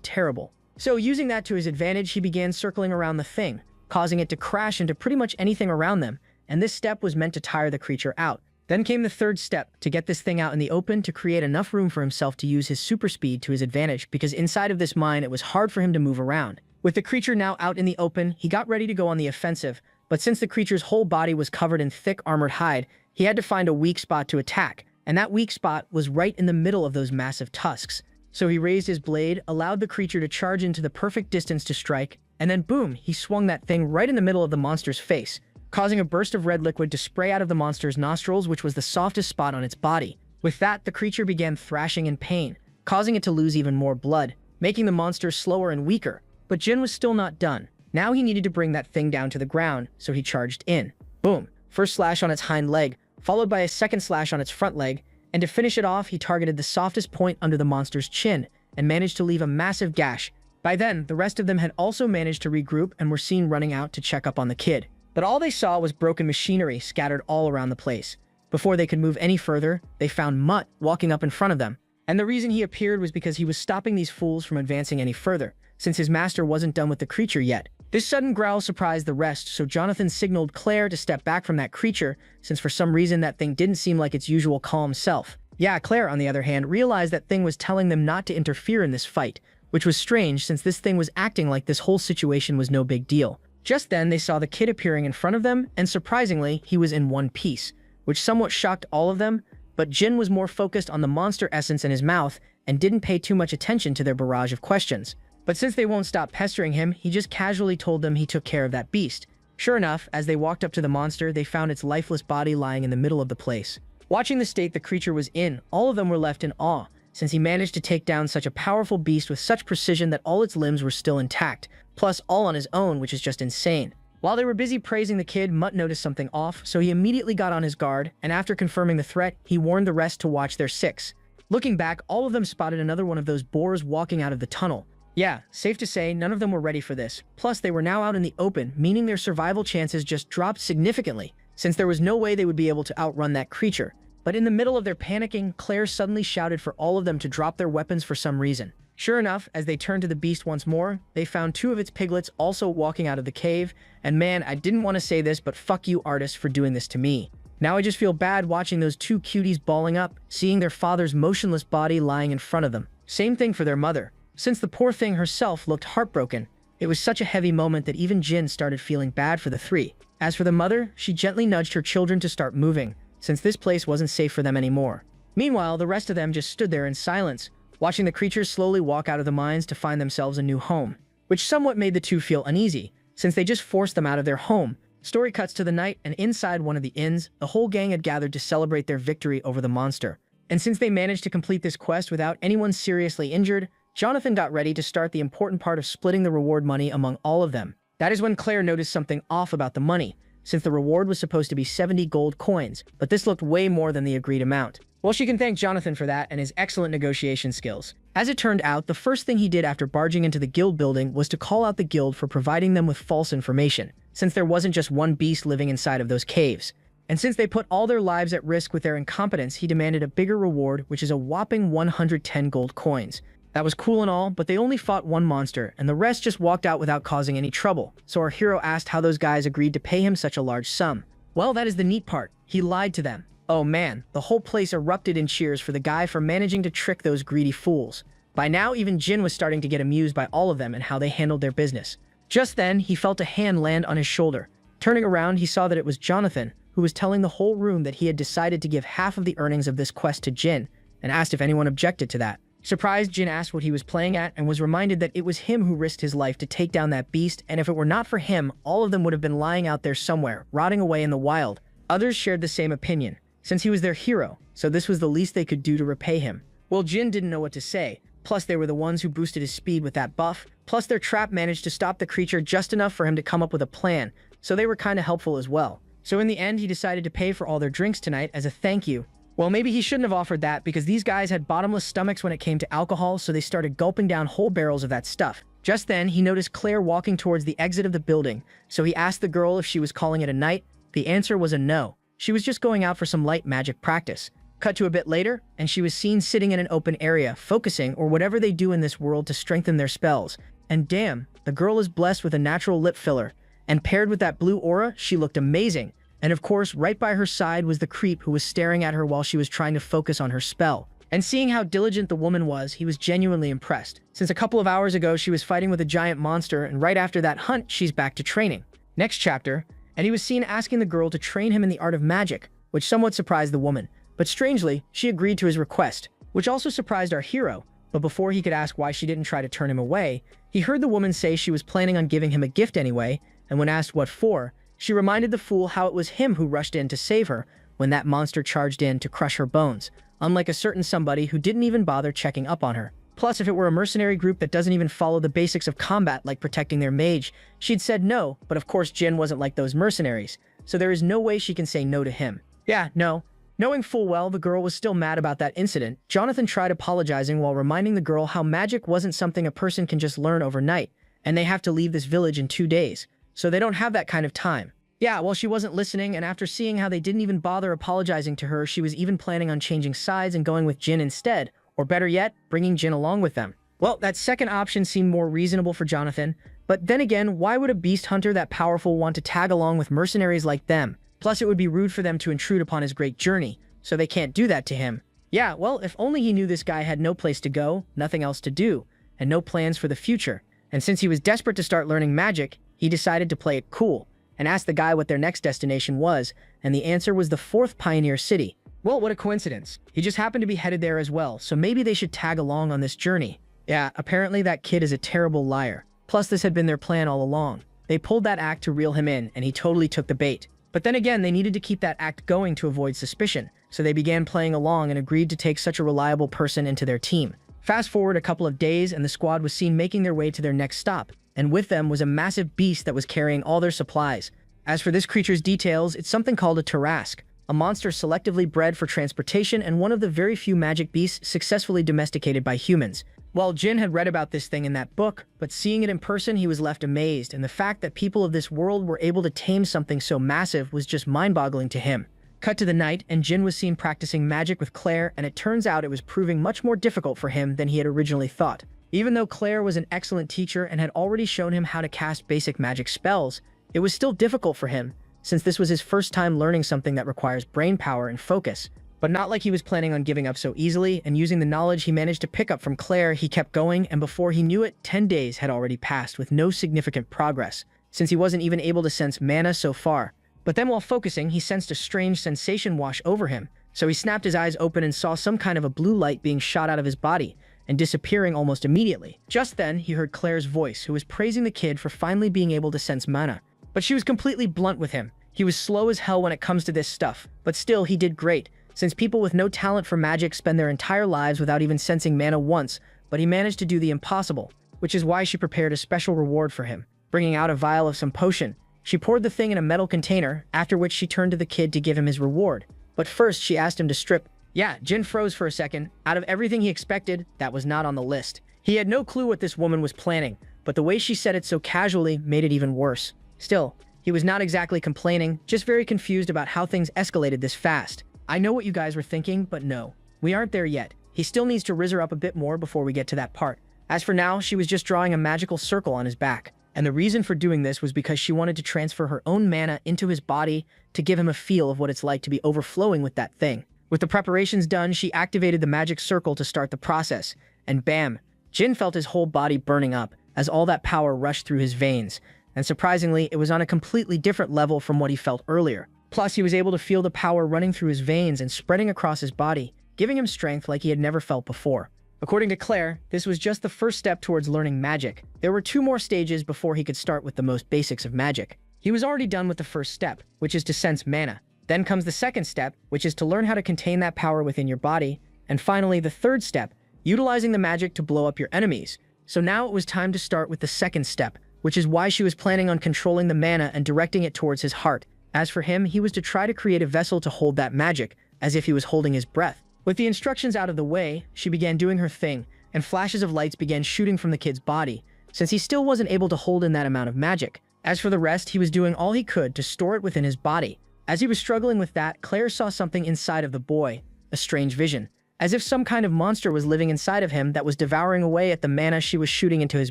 terrible. So using that to his advantage, he began circling around the thing, causing it to crash into pretty much anything around them, and this step was meant to tire the creature out. Then came the third step, to get this thing out in the open to create enough room for himself to use his super speed to his advantage, because inside of this mine it was hard for him to move around. With the creature now out in the open, he got ready to go on the offensive, but since the creature's whole body was covered in thick armored hide, he had to find a weak spot to attack, and that weak spot was right in the middle of those massive tusks. So he raised his blade, allowed the creature to charge into the perfect distance to strike, and then boom, he swung that thing right in the middle of the monster's face, causing a burst of red liquid to spray out of the monster's nostrils, which was the softest spot on its body. With that, the creature began thrashing in pain, causing it to lose even more blood, making the monster slower and weaker. But Jin was still not done. Now he needed to bring that thing down to the ground, so he charged in. Boom. First slash on its hind leg, followed by a second slash on its front leg, and to finish it off, he targeted the softest point under the monster's chin, and managed to leave a massive gash. By then, the rest of them had also managed to regroup and were seen running out to check up on the kid. But all they saw was broken machinery scattered all around the place. Before they could move any further, they found Mutt walking up in front of them. And the reason he appeared was because he was stopping these fools from advancing any further, since his master wasn't done with the creature yet. This sudden growl surprised the rest, so Jonathan signaled Claire to step back from that creature, since for some reason that thing didn't seem like its usual calm self. Yeah, Claire, on the other hand, realized that thing was telling them not to interfere in this fight, which was strange since this thing was acting like this whole situation was no big deal. Just then, they saw the kid appearing in front of them, and surprisingly, he was in one piece, which somewhat shocked all of them, but Jin was more focused on the monster essence in his mouth and didn't pay too much attention to their barrage of questions. But since they won't stop pestering him, he just casually told them he took care of that beast. Sure enough, as they walked up to the monster, they found its lifeless body lying in the middle of the place. Watching the state the creature was in, all of them were left in awe, since he managed to take down such a powerful beast with such precision that all its limbs were still intact, plus all on his own, which is just insane. While they were busy praising the kid, Mutt noticed something off, so he immediately got on his guard, and after confirming the threat, he warned the rest to watch their six. Looking back, all of them spotted another one of those boars walking out of the tunnel. Yeah, safe to say, none of them were ready for this. Plus, they were now out in the open, meaning their survival chances just dropped significantly, since there was no way they would be able to outrun that creature. But in the middle of their panicking, Claire suddenly shouted for all of them to drop their weapons for some reason. Sure enough, as they turned to the beast once more, they found two of its piglets also walking out of the cave, and man, I didn't want to say this, but fuck you artists for doing this to me. Now I just feel bad watching those two cuties balling up, seeing their father's motionless body lying in front of them. Same thing for their mother, since the poor thing herself looked heartbroken. It was such a heavy moment that even Jin started feeling bad for the three. As for the mother, she gently nudged her children to start moving, since this place wasn't safe for them anymore. Meanwhile, the rest of them just stood there in silence, watching the creatures slowly walk out of the mines to find themselves a new home, which somewhat made the two feel uneasy, since they just forced them out of their home. Story cuts to the night, and inside one of the inns, the whole gang had gathered to celebrate their victory over the monster. And since they managed to complete this quest without anyone seriously injured, Jonathan got ready to start the important part of splitting the reward money among all of them. That is when Claire noticed something off about the money, since the reward was supposed to be 70 gold coins, but this looked way more than the agreed amount. Well, she can thank Jonathan for that and his excellent negotiation skills. As it turned out, the first thing he did after barging into the guild building was to call out the guild for providing them with false information, since there wasn't just one beast living inside of those caves. And since they put all their lives at risk with their incompetence, he demanded a bigger reward, which is a whopping 110 gold coins. That was cool and all, but they only fought one monster, and the rest just walked out without causing any trouble. So our hero asked how those guys agreed to pay him such a large sum. Well, that is the neat part. He lied to them. Oh man, the whole place erupted in cheers for the guy for managing to trick those greedy fools. By now, even Jin was starting to get amused by all of them and how they handled their business. Just then, he felt a hand land on his shoulder. Turning around, he saw that it was Jonathan, who was telling the whole room that he had decided to give half of the earnings of this quest to Jin, and asked if anyone objected to that. Surprised, Jin asked what he was playing at and was reminded that it was him who risked his life to take down that beast, and if it were not for him, all of them would have been lying out there somewhere, rotting away in the wild. Others shared the same opinion, since he was their hero, so this was the least they could do to repay him. Well, Jin didn't know what to say, plus they were the ones who boosted his speed with that buff, plus their trap managed to stop the creature just enough for him to come up with a plan, so they were kinda helpful as well. So in the end, he decided to pay for all their drinks tonight as a thank you, Well, maybe he shouldn't have offered that because these guys had bottomless stomachs when it came to alcohol, so they started gulping down whole barrels of that stuff. Just then, he noticed Claire walking towards the exit of the building, so he asked the girl if she was calling it a night. The answer was a no. She was just going out for some light magic practice. Cut to a bit later, and she was seen sitting in an open area, focusing or whatever they do in this world to strengthen their spells. And damn, the girl is blessed with a natural lip filler. And paired with that blue aura, she looked amazing. And of course, right by her side was the creep who was staring at her while she was trying to focus on her spell. And seeing how diligent the woman was, he was genuinely impressed. Since a couple of hours ago, she was fighting with a giant monster, and right after that hunt, she's back to training. Next chapter, and he was seen asking the girl to train him in the art of magic, which somewhat surprised the woman. But strangely, she agreed to his request, which also surprised our hero. But before he could ask why she didn't try to turn him away, he heard the woman say she was planning on giving him a gift anyway, and when asked what for, she reminded the fool how it was him who rushed in to save her when that monster charged in to crush her bones, unlike a certain somebody who didn't even bother checking up on her. Plus, if it were a mercenary group that doesn't even follow the basics of combat like protecting their mage, she'd said no, but of course Jin wasn't like those mercenaries, so there is no way she can say no to him. Yeah, no. Knowing full well the girl was still mad about that incident, Jonathan tried apologizing while reminding the girl how magic wasn't something a person can just learn overnight, and they have to leave this village in 2 days. So they don't have that kind of time. Yeah, well, she wasn't listening, and after seeing how they didn't even bother apologizing to her, she was even planning on changing sides and going with Jin instead, or better yet, bringing Jin along with them. Well, that second option seemed more reasonable for Jonathan, but then again, why would a beast hunter that powerful want to tag along with mercenaries like them? Plus, it would be rude for them to intrude upon his great journey, so they can't do that to him. Yeah, well, if only he knew this guy had no place to go, nothing else to do, and no plans for the future. And since he was desperate to start learning magic, he decided to play it cool, and asked the guy what their next destination was, and the answer was the 4th Pioneer City. Well, what a coincidence. He just happened to be headed there as well, so maybe they should tag along on this journey. Yeah, apparently that kid is a terrible liar. Plus, this had been their plan all along. They pulled that act to reel him in, and he totally took the bait. But then again, they needed to keep that act going to avoid suspicion, so they began playing along and agreed to take such a reliable person into their team. Fast forward a couple of days, and the squad was seen making their way to their next stop, and with them was a massive beast that was carrying all their supplies. As for this creature's details, it's something called a Tarask, a monster selectively bred for transportation and one of the very few magic beasts successfully domesticated by humans. Well, Jin had read about this thing in that book, but seeing it in person, he was left amazed, and the fact that people of this world were able to tame something so massive was just mind-boggling to him. Cut to the night, and Jin was seen practicing magic with Claire, and it turns out it was proving much more difficult for him than he had originally thought. Even though Claire was an excellent teacher and had already shown him how to cast basic magic spells, it was still difficult for him, since this was his first time learning something that requires brain power and focus. But not like he was planning on giving up so easily, and using the knowledge he managed to pick up from Claire, he kept going, and before he knew it, 10 days had already passed with no significant progress, since he wasn't even able to sense mana so far. But then while focusing, he sensed a strange sensation wash over him, so he snapped his eyes open and saw some kind of a blue light being shot out of his body, and disappearing almost immediately. Just then, he heard Claire's voice, who was praising the kid for finally being able to sense mana. But she was completely blunt with him. He was slow as hell when it comes to this stuff, but still he did great, since people with no talent for magic spend their entire lives without even sensing mana once, but he managed to do the impossible, which is why she prepared a special reward for him. Bringing out a vial of some potion, she poured the thing in a metal container, after which she turned to the kid to give him his reward. But first, she asked him to strip. Yeah, Jin froze for a second. Out of everything he expected, that was not on the list. He had no clue what this woman was planning, but the way she said it so casually made it even worse. Still, he was not exactly complaining, just very confused about how things escalated this fast. I know what you guys were thinking, but no, we aren't there yet. He still needs to rizz her up a bit more before we get to that part. As for now, she was just drawing a magical circle on his back, and the reason for doing this was because she wanted to transfer her own mana into his body to give him a feel of what it's like to be overflowing with that thing. With the preparations done, she activated the magic circle to start the process, and bam, Jin felt his whole body burning up as all that power rushed through his veins, and surprisingly, it was on a completely different level from what he felt earlier. Plus, he was able to feel the power running through his veins and spreading across his body, giving him strength like he had never felt before. According to Claire, this was just the first step towards learning magic. There were 2 more stages before he could start with the most basics of magic. He was already done with the first step, which is to sense mana. Then comes the second step, which is to learn how to contain that power within your body. And finally, the third step, utilizing the magic to blow up your enemies. So now it was time to start with the second step, which is why she was planning on controlling the mana and directing it towards his heart. As for him, he was to try to create a vessel to hold that magic, as if he was holding his breath. With the instructions out of the way, she began doing her thing, and flashes of lights began shooting from the kid's body, since he still wasn't able to hold in that amount of magic. As for the rest, he was doing all he could to store it within his body. As he was struggling with that, Claire saw something inside of the boy, a strange vision, as if some kind of monster was living inside of him that was devouring away at the mana she was shooting into his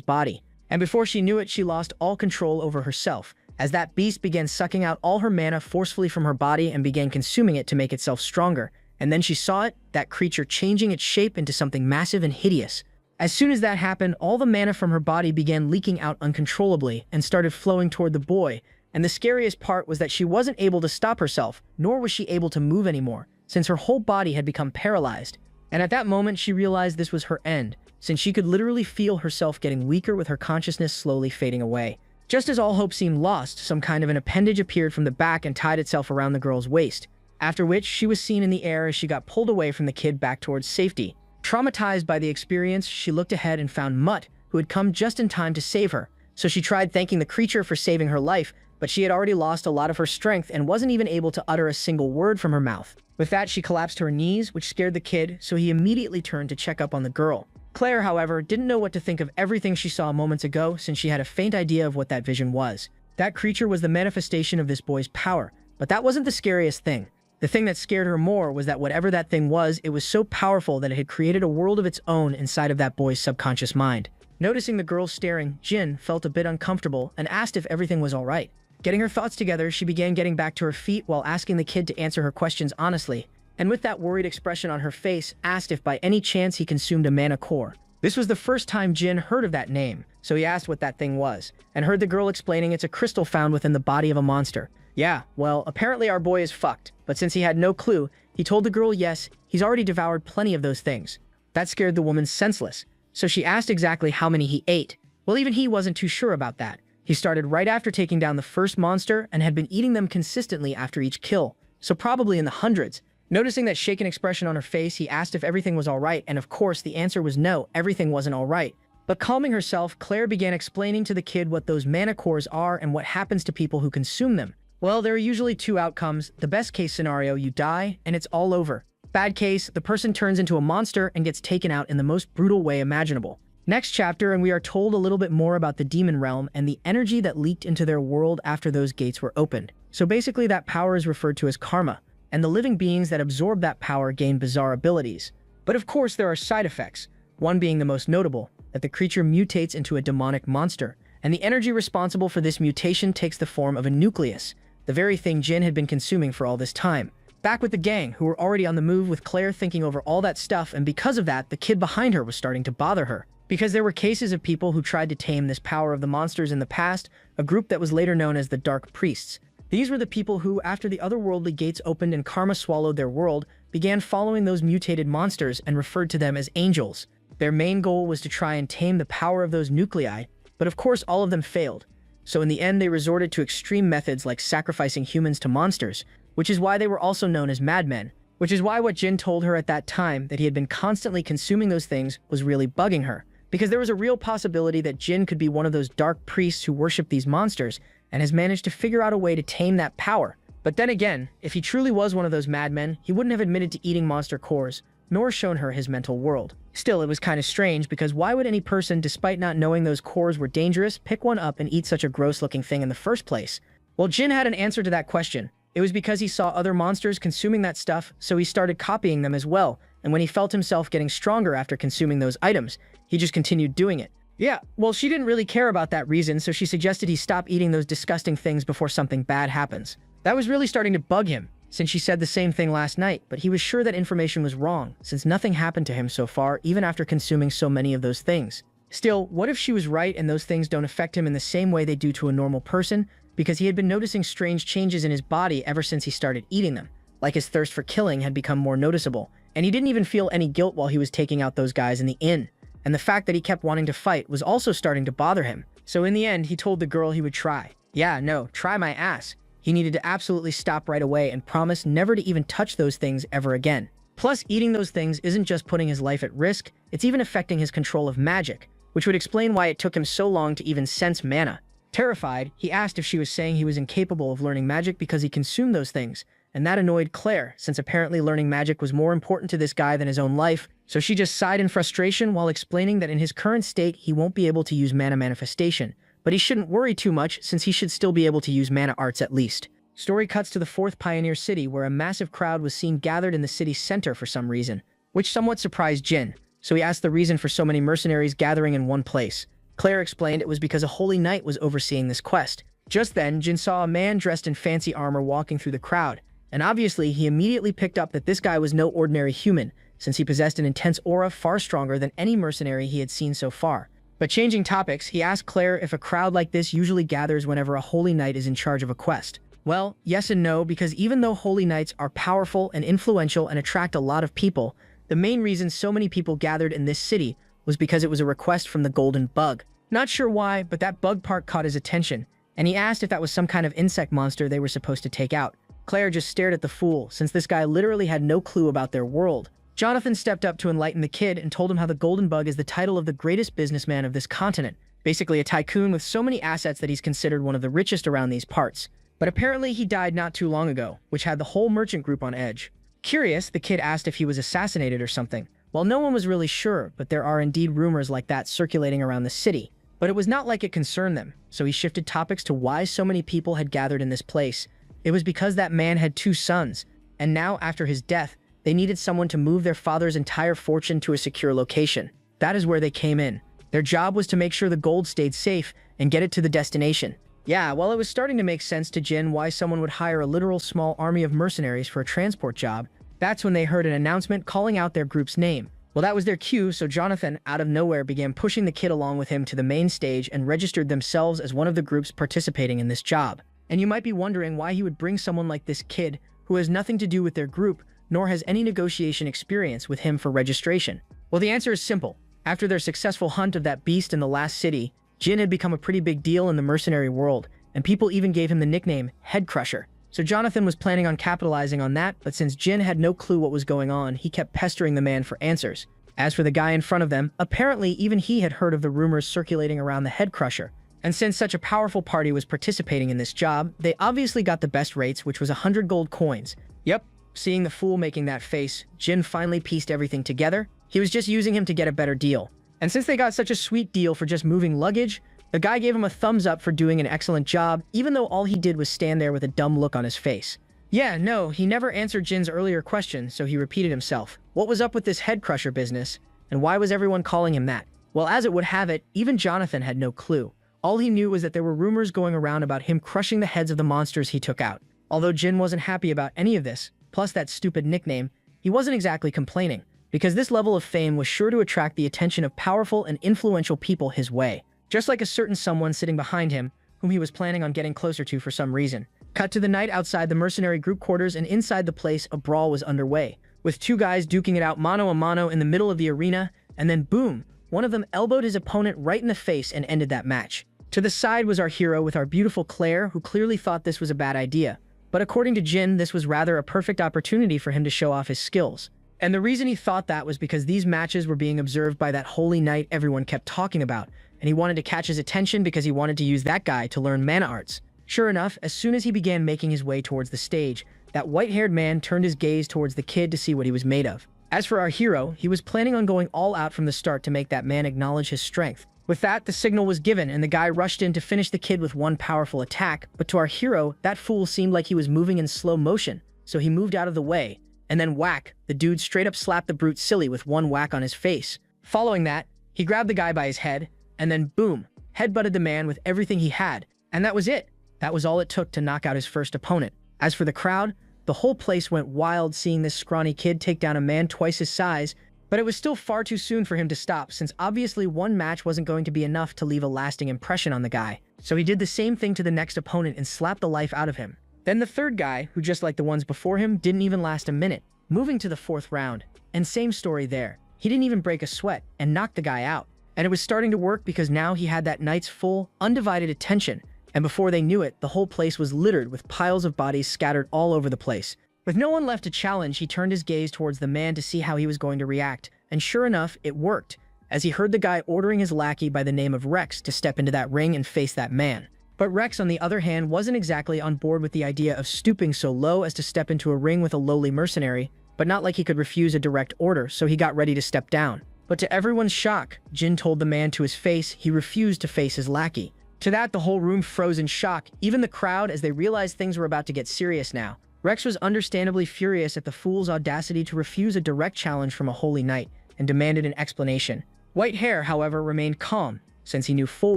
body. And before she knew it, she lost all control over herself, as that beast began sucking out all her mana forcefully from her body and began consuming it to make itself stronger. And then she saw it, that creature changing its shape into something massive and hideous. As soon as that happened, all the mana from her body began leaking out uncontrollably and started flowing toward the boy. And the scariest part was that she wasn't able to stop herself, nor was she able to move anymore, since her whole body had become paralyzed. And at that moment, she realized this was her end, since she could literally feel herself getting weaker with her consciousness slowly fading away. Just as all hope seemed lost, some kind of an appendage appeared from the back and tied itself around the girl's waist, after which she was seen in the air as she got pulled away from the kid back towards safety. Traumatized by the experience, she looked ahead and found Mutt, who had come just in time to save her. So she tried thanking the creature for saving her life, but she had already lost a lot of her strength and wasn't even able to utter a single word from her mouth. With that, she collapsed to her knees, which scared the kid, so he immediately turned to check up on the girl. Claire, however, didn't know what to think of everything she saw moments ago, since she had a faint idea of what that vision was. That creature was the manifestation of this boy's power, but that wasn't the scariest thing. The thing that scared her more was that whatever that thing was, it was so powerful that it had created a world of its own inside of that boy's subconscious mind. Noticing the girl staring, Jin felt a bit uncomfortable and asked if everything was all right. Getting her thoughts together, she began getting back to her feet while asking the kid to answer her questions honestly, and with that worried expression on her face, asked if by any chance he consumed a mana core. This was the first time Jin heard of that name, so he asked what that thing was, and heard the girl explaining it's a crystal found within the body of a monster. Yeah, well, apparently our boy is fucked, but since he had no clue, he told the girl yes, he's already devoured plenty of those things. That scared the woman senseless, so she asked exactly how many he ate. Well, even he wasn't too sure about that. He started right after taking down the first monster and had been eating them consistently after each kill, so probably in the hundreds. Noticing that shaken expression on her face, he asked if everything was alright, and of course the answer was no, everything wasn't alright. But calming herself, Claire began explaining to the kid what those mana cores are and what happens to people who consume them. Well, there are usually two outcomes. The best case scenario, you die, and it's all over. Bad case, the person turns into a monster and gets taken out in the most brutal way imaginable. Next chapter, and we are told a little bit more about the demon realm and the energy that leaked into their world after those gates were opened. So basically that power is referred to as karma, and the living beings that absorb that power gain bizarre abilities. But of course there are side effects, one being the most notable, that the creature mutates into a demonic monster, and the energy responsible for this mutation takes the form of a nucleus, the very thing Jin had been consuming for all this time. Back with the gang, who were already on the move with Claire thinking over all that stuff, and because of that, the kid behind her was starting to bother her. Because there were cases of people who tried to tame this power of the monsters in the past, a group that was later known as the Dark Priests. These were the people who, after the otherworldly gates opened and karma swallowed their world, began following those mutated monsters and referred to them as angels. Their main goal was to try and tame the power of those nuclei, but of course all of them failed. So in the end they resorted to extreme methods like sacrificing humans to monsters, which is why they were also known as madmen. Which is why what Jin told her at that time, that he had been constantly consuming those things, was really bugging her. Because there was a real possibility that Jin could be one of those dark priests who worship these monsters, and has managed to figure out a way to tame that power. But then again, if he truly was one of those madmen, he wouldn't have admitted to eating monster cores, nor shown her his mental world. Still, it was kind of strange, because why would any person, despite not knowing those cores were dangerous, pick one up and eat such a gross-looking thing in the first place? Well, Jin had an answer to that question. It was because he saw other monsters consuming that stuff, so he started copying them as well, and when he felt himself getting stronger after consuming those items, he just continued doing it. Yeah, well, she didn't really care about that reason, so she suggested he stop eating those disgusting things before something bad happens. That was really starting to bug him, since she said the same thing last night, but he was sure that information was wrong, since nothing happened to him so far, even after consuming so many of those things. Still, what if she was right and those things don't affect him in the same way they do to a normal person? Because he had been noticing strange changes in his body ever since he started eating them, like his thirst for killing had become more noticeable, and he didn't even feel any guilt while he was taking out those guys in the inn. And the fact that he kept wanting to fight was also starting to bother him. So in the end, he told the girl he would try. Yeah, no, try my ass. He needed to absolutely stop right away and promise never to even touch those things ever again. Plus, eating those things isn't just putting his life at risk, it's even affecting his control of magic, which would explain why it took him so long to even sense mana. Terrified, he asked if she was saying he was incapable of learning magic because he consumed those things, and that annoyed Claire, since apparently learning magic was more important to this guy than his own life, so she just sighed in frustration while explaining that in his current state he won't be able to use mana manifestation, but he shouldn't worry too much since he should still be able to use mana arts at least. Story cuts to the 4th Pioneer City where a massive crowd was seen gathered in the city's center for some reason, which somewhat surprised Jin, so he asked the reason for so many mercenaries gathering in one place. Claire explained it was because a holy knight was overseeing this quest. Just then, Jin saw a man dressed in fancy armor walking through the crowd, and obviously he immediately picked up that this guy was no ordinary human, since he possessed an intense aura far stronger than any mercenary he had seen so far. But changing topics, he asked Claire if a crowd like this usually gathers whenever a holy knight is in charge of a quest. Well, yes and no, because even though holy knights are powerful and influential and attract a lot of people, the main reason so many people gathered in this city was because it was a request from the Golden Bug. Not sure why, but that bug part caught his attention, and he asked if that was some kind of insect monster they were supposed to take out. Claire just stared at the fool, since this guy literally had no clue about their world. Jonathan stepped up to enlighten the kid and told him how the Golden Bug is the title of the greatest businessman of this continent, basically a tycoon with so many assets that he's considered one of the richest around these parts. But apparently he died not too long ago, which had the whole merchant group on edge. Curious, the kid asked if he was assassinated or something. Well, no one was really sure, but there are indeed rumors like that circulating around the city. But it was not like it concerned them, so he shifted topics to why so many people had gathered in this place. It was because that man had 2 sons, and now, after his death, they needed someone to move their father's entire fortune to a secure location. That is where they came in. Their job was to make sure the gold stayed safe and get it to the destination. Yeah, well, it was starting to make sense to Jin why someone would hire a literal small army of mercenaries for a transport job. That's when they heard an announcement calling out their group's name. Well, that was their cue, so Jonathan, out of nowhere, began pushing the kid along with him to the main stage and registered themselves as one of the groups participating in this job. And you might be wondering why he would bring someone like this kid, who has nothing to do with their group, nor has any negotiation experience with him for registration. Well, the answer is simple. After their successful hunt of that beast in the last city, Jin had become a pretty big deal in the mercenary world, and people even gave him the nickname Head Crusher. So Jonathan was planning on capitalizing on that, but since Jin had no clue what was going on, he kept pestering the man for answers. As for the guy in front of them, apparently even he had heard of the rumors circulating around the Head Crusher. And since such a powerful party was participating in this job, they obviously got the best rates, which was 100 gold coins. Yep, seeing the fool making that face, Jin finally pieced everything together. He was just using him to get a better deal. And since they got such a sweet deal for just moving luggage, the guy gave him a thumbs up for doing an excellent job, even though all he did was stand there with a dumb look on his face. Yeah, no, he never answered Jin's earlier question, so he repeated himself. What was up with this Head Crusher business, and why was everyone calling him that? Well, as it would have it, even Jonathan had no clue. All he knew was that there were rumors going around about him crushing the heads of the monsters he took out. Although Jin wasn't happy about any of this, plus that stupid nickname, he wasn't exactly complaining, because this level of fame was sure to attract the attention of powerful and influential people his way. Just like a certain someone sitting behind him, whom he was planning on getting closer to for some reason. Cut to the night outside the mercenary group quarters, and inside the place, a brawl was underway, with 2 guys duking it out mano a mano in the middle of the arena, and then boom, one of them elbowed his opponent right in the face and ended that match. To the side was our hero with our beautiful Claire, who clearly thought this was a bad idea. But according to Jin, this was rather a perfect opportunity for him to show off his skills. And the reason he thought that was because these matches were being observed by that holy knight everyone kept talking about, and he wanted to catch his attention because he wanted to use that guy to learn mana arts. Sure enough, as soon as he began making his way towards the stage, that white-haired man turned his gaze towards the kid to see what he was made of. As for our hero, he was planning on going all out from the start to make that man acknowledge his strength. With that, the signal was given, and the guy rushed in to finish the kid with one powerful attack, but to our hero, that fool seemed like he was moving in slow motion, so he moved out of the way, and then whack, the dude straight up slapped the brute silly with one whack on his face. Following that, he grabbed the guy by his head, and then boom, headbutted the man with everything he had, and that was it. That was all it took to knock out his first opponent. As for the crowd, the whole place went wild seeing this scrawny kid take down a man twice his size, but it was still far too soon for him to stop, since obviously one match wasn't going to be enough to leave a lasting impression on the guy. So he did the same thing to the next opponent and slapped the life out of him. Then the third guy, who just like the ones before him, didn't even last a minute, moving to the 4th round. And same story there. He didn't even break a sweat and knocked the guy out. And it was starting to work because now he had that knight's full, undivided attention, and before they knew it, the whole place was littered with piles of bodies scattered all over the place. With no one left to challenge, he turned his gaze towards the man to see how he was going to react, and sure enough, it worked, as he heard the guy ordering his lackey by the name of Rex to step into that ring and face that man. But Rex, on the other hand, wasn't exactly on board with the idea of stooping so low as to step into a ring with a lowly mercenary, but not like he could refuse a direct order, so he got ready to step down. But to everyone's shock, Jin told the man to his face he refused to face his lackey. To that, the whole room froze in shock, even the crowd, as they realized things were about to get serious now. Rex was understandably furious at the fool's audacity to refuse a direct challenge from a holy knight, and demanded an explanation. White Hair, however, remained calm, since he knew full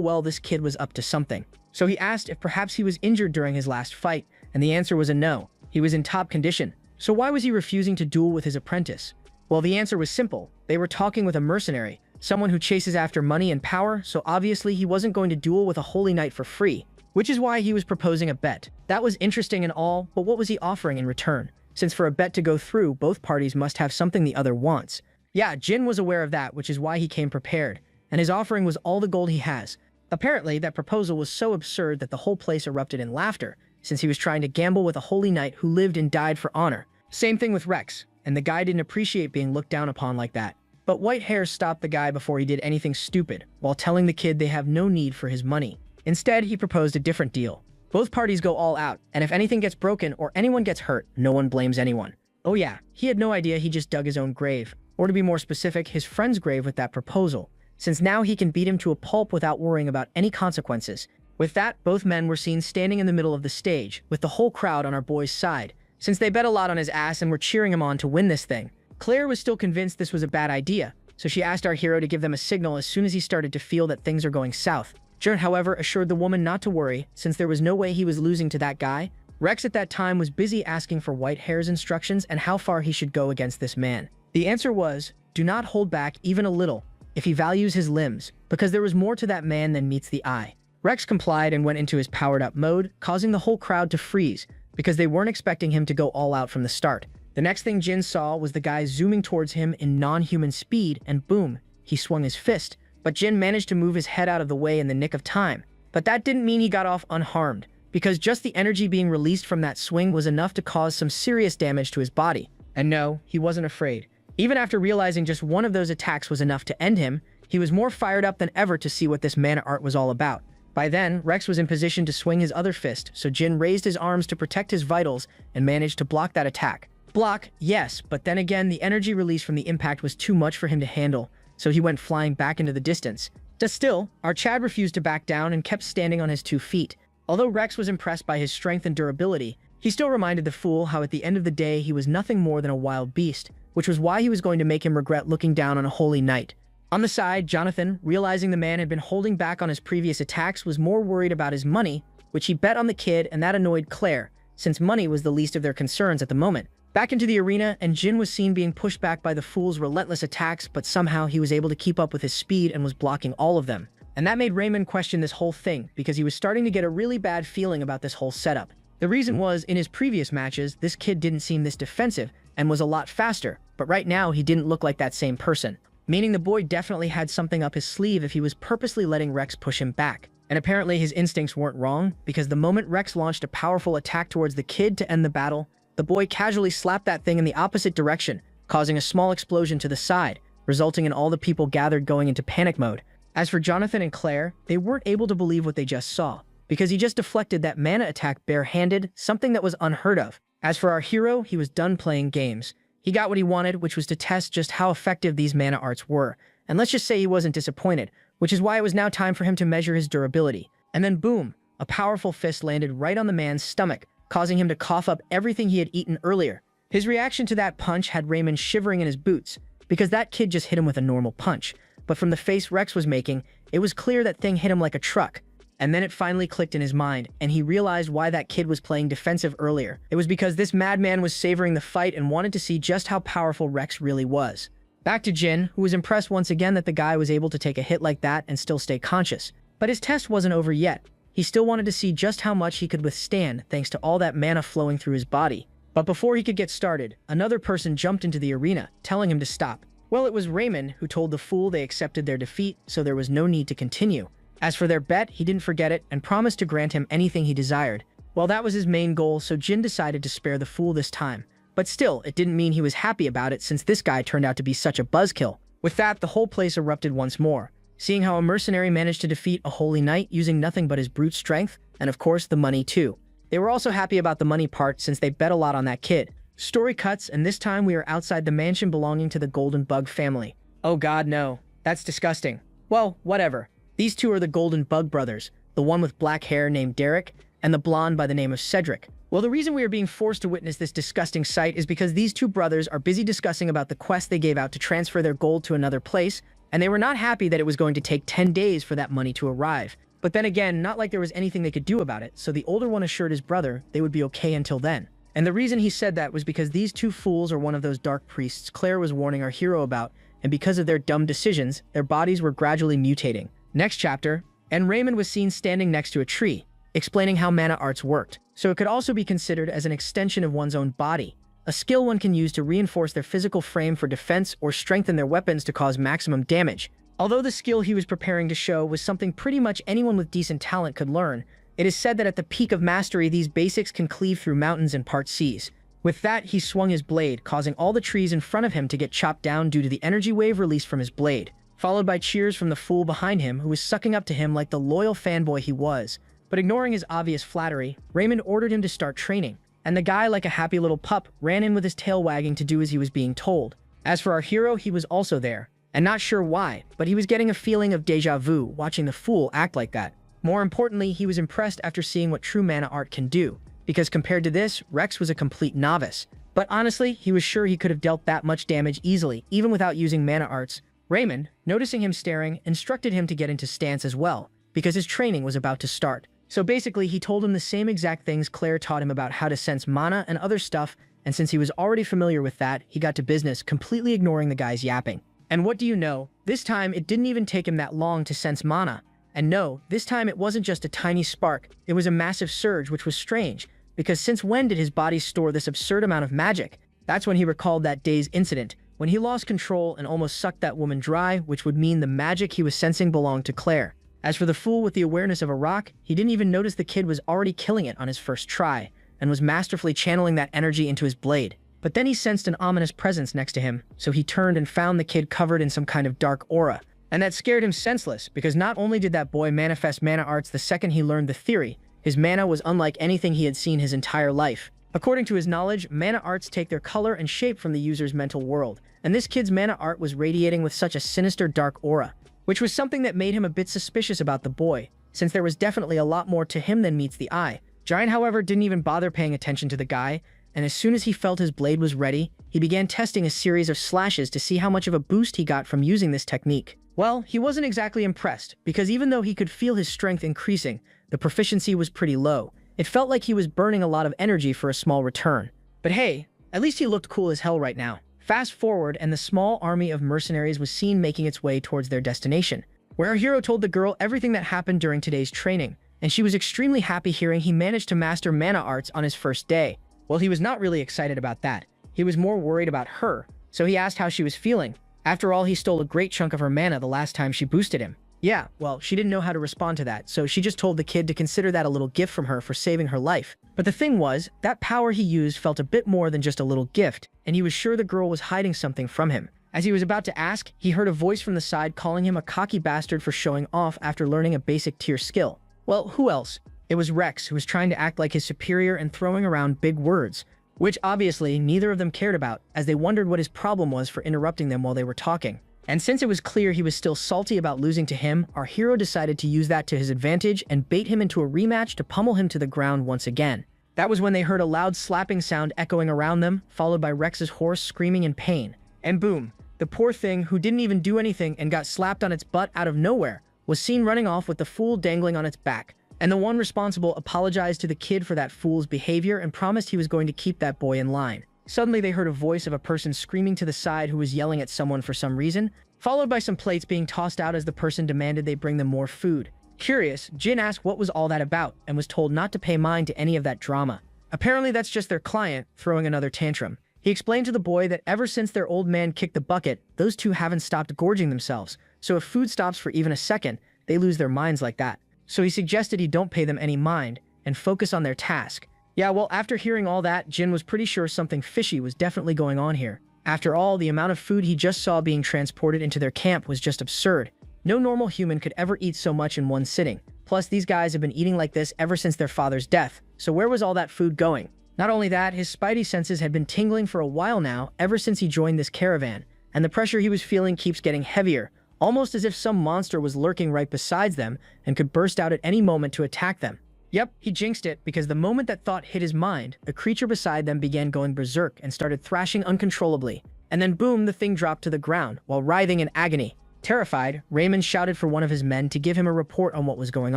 well this kid was up to something. So he asked if perhaps he was injured during his last fight, and the answer was a no. He was in top condition. So why was he refusing to duel with his apprentice? Well, the answer was simple. They were talking with a mercenary, someone who chases after money and power, so obviously he wasn't going to duel with a holy knight for free, which is why he was proposing a bet. That was interesting and all, but what was he offering in return? Since for a bet to go through, both parties must have something the other wants. Yeah, Jin was aware of that, which is why he came prepared, and his offering was all the gold he has. Apparently, that proposal was so absurd that the whole place erupted in laughter, since he was trying to gamble with a holy knight who lived and died for honor. Same thing with Rex, and the guy didn't appreciate being looked down upon like that. But White Hair stopped the guy before he did anything stupid, while telling the kid they have no need for his money. Instead, he proposed a different deal. Both parties go all out, and if anything gets broken or anyone gets hurt, no one blames anyone. Oh yeah, he had no idea he just dug his own grave, or to be more specific, his friend's grave with that proposal, since now he can beat him to a pulp without worrying about any consequences. With that, both men were seen standing in the middle of the stage, with the whole crowd on our boy's side, since they bet a lot on his ass and were cheering him on to win this thing. Claire was still convinced this was a bad idea, so she asked our hero to give them a signal as soon as he started to feel that things are going south. Jern, however, assured the woman not to worry, since there was no way he was losing to that guy. Rex at that time was busy asking for White Hair's instructions and how far he should go against this man. The answer was, do not hold back even a little if he values his limbs, because there was more to that man than meets the eye. Rex complied and went into his powered-up mode, causing the whole crowd to freeze, because they weren't expecting him to go all out from the start. The next thing Jin saw was the guy zooming towards him in non-human speed, and boom, he swung his fist. But Jin managed to move his head out of the way in the nick of time. But that didn't mean he got off unharmed, because just the energy being released from that swing was enough to cause some serious damage to his body. And no, he wasn't afraid. Even after realizing just one of those attacks was enough to end him, he was more fired up than ever to see what this mana art was all about. By then, Rex was in position to swing his other fist, so Jin raised his arms to protect his vitals and managed to block that attack. Block, yes, but then again, the energy released from the impact was too much for him to handle, so he went flying back into the distance. Just still, our Chad refused to back down and kept standing on his 2 feet. Although Rex was impressed by his strength and durability, he still reminded the fool how at the end of the day he was nothing more than a wild beast, which was why he was going to make him regret looking down on a holy knight. On the side, Jonathan, realizing the man had been holding back on his previous attacks, was more worried about his money, which he bet on the kid, and that annoyed Claire, since money was the least of their concerns at the moment. Back into the arena, and Jin was seen being pushed back by the fool's relentless attacks, but somehow he was able to keep up with his speed and was blocking all of them. And that made Raymond question this whole thing, because he was starting to get a really bad feeling about this whole setup. The reason was, in his previous matches, this kid didn't seem this defensive, and was a lot faster, but right now he didn't look like that same person. Meaning the boy definitely had something up his sleeve if he was purposely letting Rex push him back. And apparently his instincts weren't wrong, because the moment Rex launched a powerful attack towards the kid to end the battle, the boy casually slapped that thing in the opposite direction, causing a small explosion to the side, resulting in all the people gathered going into panic mode. As for Jonathan and Claire, they weren't able to believe what they just saw, because he just deflected that mana attack barehanded, something that was unheard of. As for our hero, he was done playing games. He got what he wanted, which was to test just how effective these mana arts were, and let's just say he wasn't disappointed, which is why it was now time for him to measure his durability. And then boom, a powerful fist landed right on the man's stomach, causing him to cough up everything he had eaten earlier. His reaction to that punch had Raymond shivering in his boots, because that kid just hit him with a normal punch. But from the face Rex was making, it was clear that thing hit him like a truck. And then it finally clicked in his mind, and he realized why that kid was playing defensive earlier. It was because this madman was savoring the fight and wanted to see just how powerful Rex really was. Back to Jin, who was impressed once again that the guy was able to take a hit like that and still stay conscious. But his test wasn't over yet. He still wanted to see just how much he could withstand thanks to all that mana flowing through his body. But before he could get started, another person jumped into the arena, telling him to stop. Well, it was Raymond who told the fool they accepted their defeat, so there was no need to continue. As for their bet, he didn't forget it and promised to grant him anything he desired. Well, that was his main goal, so Jin decided to spare the fool this time. But still, it didn't mean he was happy about it since this guy turned out to be such a buzzkill. With that, the whole place erupted once more, seeing how a mercenary managed to defeat a holy knight using nothing but his brute strength, and of course the money too. They were also happy about the money part since they bet a lot on that kid. Story cuts, and this time we are outside the mansion belonging to the Golden Bug family. Oh god, no. That's disgusting. Well, whatever. These two are the Golden Bug brothers, the one with black hair named Derek, and the blonde by the name of Cedric. Well, the reason we are being forced to witness this disgusting sight is because these two brothers are busy discussing about the quest they gave out to transfer their gold to another place, and they were not happy that it was going to take 10 days for that money to arrive. But then again, not like there was anything they could do about it, so the older one assured his brother they would be okay until then. And the reason he said that was because these two fools are one of those dark priests Claire was warning our hero about, and because of their dumb decisions, their bodies were gradually mutating. Next chapter, and Raymond was seen standing next to a tree, explaining how mana arts worked, so it could also be considered as an extension of one's own body, a skill one can use to reinforce their physical frame for defense or strengthen their weapons to cause maximum damage. Although the skill he was preparing to show was something pretty much anyone with decent talent could learn, it is said that at the peak of mastery these basics can cleave through mountains and part seas. With that, he swung his blade, causing all the trees in front of him to get chopped down due to the energy wave released from his blade, followed by cheers from the fool behind him who was sucking up to him like the loyal fanboy he was. But ignoring his obvious flattery, Raymond ordered him to start training, and the guy, like a happy little pup, ran in with his tail wagging to do as he was being told. As for our hero, he was also there, and not sure why, but he was getting a feeling of déjà vu watching the fool act like that. More importantly, he was impressed after seeing what true mana art can do, because compared to this, Rex was a complete novice. But honestly, he was sure he could have dealt that much damage easily, even without using mana arts. Raymond, noticing him staring, instructed him to get into stance as well, because his training was about to start. So basically, he told him the same exact things Claire taught him about how to sense mana and other stuff, and since he was already familiar with that, he got to business, completely ignoring the guy's yapping. And what do you know? This time, it didn't even take him that long to sense mana. And no, this time it wasn't just a tiny spark, it was a massive surge, which was strange, because since when did his body store this absurd amount of magic? That's when he recalled that day's incident, when he lost control and almost sucked that woman dry, which would mean the magic he was sensing belonged to Claire. As for the fool with the awareness of a rock, he didn't even notice the kid was already killing it on his first try, and was masterfully channeling that energy into his blade. But then he sensed an ominous presence next to him, so he turned and found the kid covered in some kind of dark aura. And that scared him senseless, because not only did that boy manifest mana arts the second he learned the theory, his mana was unlike anything he had seen his entire life. According to his knowledge, mana arts take their color and shape from the user's mental world, and this kid's mana art was radiating with such a sinister dark aura, which was something that made him a bit suspicious about the boy, since there was definitely a lot more to him than meets the eye. Giant, however, didn't even bother paying attention to the guy, and as soon as he felt his blade was ready, he began testing a series of slashes to see how much of a boost he got from using this technique. Well, he wasn't exactly impressed, because even though he could feel his strength increasing, the proficiency was pretty low. It felt like he was burning a lot of energy for a small return. But hey, at least he looked cool as hell right now. Fast forward, and the small army of mercenaries was seen making its way towards their destination, where our hero told the girl everything that happened during today's training, and she was extremely happy hearing he managed to master mana arts on his first day. Well, he was not really excited about that. He was more worried about her, so he asked how she was feeling. After all, he stole a great chunk of her mana the last time she boosted him. Yeah, well, she didn't know how to respond to that, so she just told the kid to consider that a little gift from her for saving her life. But the thing was, that power he used felt a bit more than just a little gift, and he was sure the girl was hiding something from him. As he was about to ask, he heard a voice from the side calling him a cocky bastard for showing off after learning a basic tier skill. Well, who else? It was Rex, who was trying to act like his superior and throwing around big words, which obviously neither of them cared about, as they wondered what his problem was for interrupting them while they were talking. And since it was clear he was still salty about losing to him, our hero decided to use that to his advantage and bait him into a rematch to pummel him to the ground once again. That was when they heard a loud slapping sound echoing around them, followed by Rex's horse screaming in pain. And boom, the poor thing, who didn't even do anything and got slapped on its butt out of nowhere, was seen running off with the fool dangling on its back. And the one responsible apologized to the kid for that fool's behavior and promised he was going to keep that boy in line. Suddenly they heard a voice of a person screaming to the side who was yelling at someone for some reason, followed by some plates being tossed out as the person demanded they bring them more food. Curious, Jin asked what was all that about and was told not to pay mind to any of that drama. Apparently that's just their client throwing another tantrum. He explained to the boy that ever since their old man kicked the bucket, those two haven't stopped gorging themselves, so if food stops for even a second, they lose their minds like that. So he suggested he don't pay them any mind and focus on their task. Yeah, well, after hearing all that, Jin was pretty sure something fishy was definitely going on here. After all, the amount of food he just saw being transported into their camp was just absurd. No normal human could ever eat so much in one sitting. Plus, these guys have been eating like this ever since their father's death, so where was all that food going? Not only that, his spidey senses had been tingling for a while now, ever since he joined this caravan, and the pressure he was feeling keeps getting heavier, almost as if some monster was lurking right beside them and could burst out at any moment to attack them. Yep, he jinxed it, because the moment that thought hit his mind, the creature beside them began going berserk and started thrashing uncontrollably. And then boom, the thing dropped to the ground, while writhing in agony. Terrified, Raymond shouted for one of his men to give him a report on what was going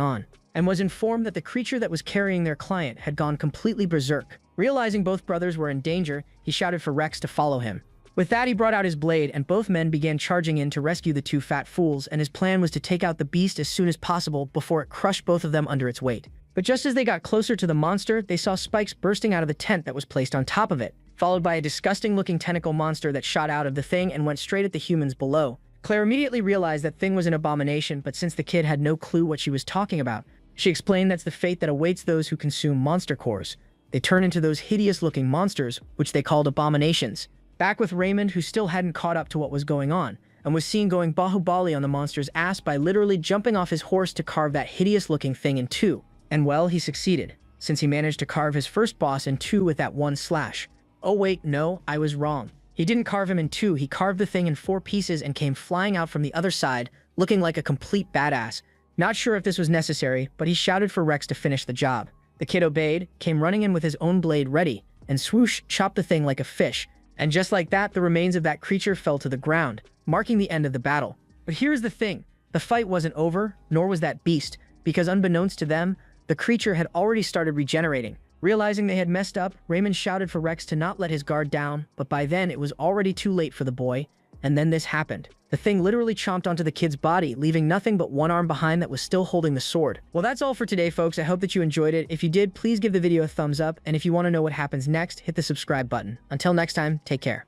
on, and was informed that the creature that was carrying their client had gone completely berserk. Realizing both brothers were in danger, he shouted for Rex to follow him. With that, he brought out his blade, and both men began charging in to rescue the two fat fools, and his plan was to take out the beast as soon as possible before it crushed both of them under its weight. But just as they got closer to the monster, they saw spikes bursting out of the tent that was placed on top of it, followed by a disgusting-looking tentacle monster that shot out of the thing and went straight at the humans below. Claire immediately realized that thing was an abomination, but since the kid had no clue what she was talking about, she explained that's the fate that awaits those who consume monster cores. They turn into those hideous-looking monsters, which they called abominations. Back with Raymond, who still hadn't caught up to what was going on, and was seen going Bahubali on the monster's ass by literally jumping off his horse to carve that hideous-looking thing in two. And well, he succeeded, since he managed to carve his first boss in two with that one slash. Oh wait, no, I was wrong. He didn't carve him in two, he carved the thing in 4 pieces and came flying out from the other side, looking like a complete badass. Not sure if this was necessary, but he shouted for Rex to finish the job. The kid obeyed, came running in with his own blade ready, and swoosh, chopped the thing like a fish. And just like that, the remains of that creature fell to the ground, marking the end of the battle. But here's the thing, the fight wasn't over, nor was that beast, because unbeknownst to them, the creature had already started regenerating. Realizing they had messed up, Raymond shouted for Rex to not let his guard down, but by then it was already too late for the boy, and then this happened. The thing literally chomped onto the kid's body, leaving nothing but one arm behind that was still holding the sword. Well, that's all for today, folks. I hope that you enjoyed it. If you did, please give the video a thumbs up, and if you want to know what happens next, hit the subscribe button. Until next time, take care.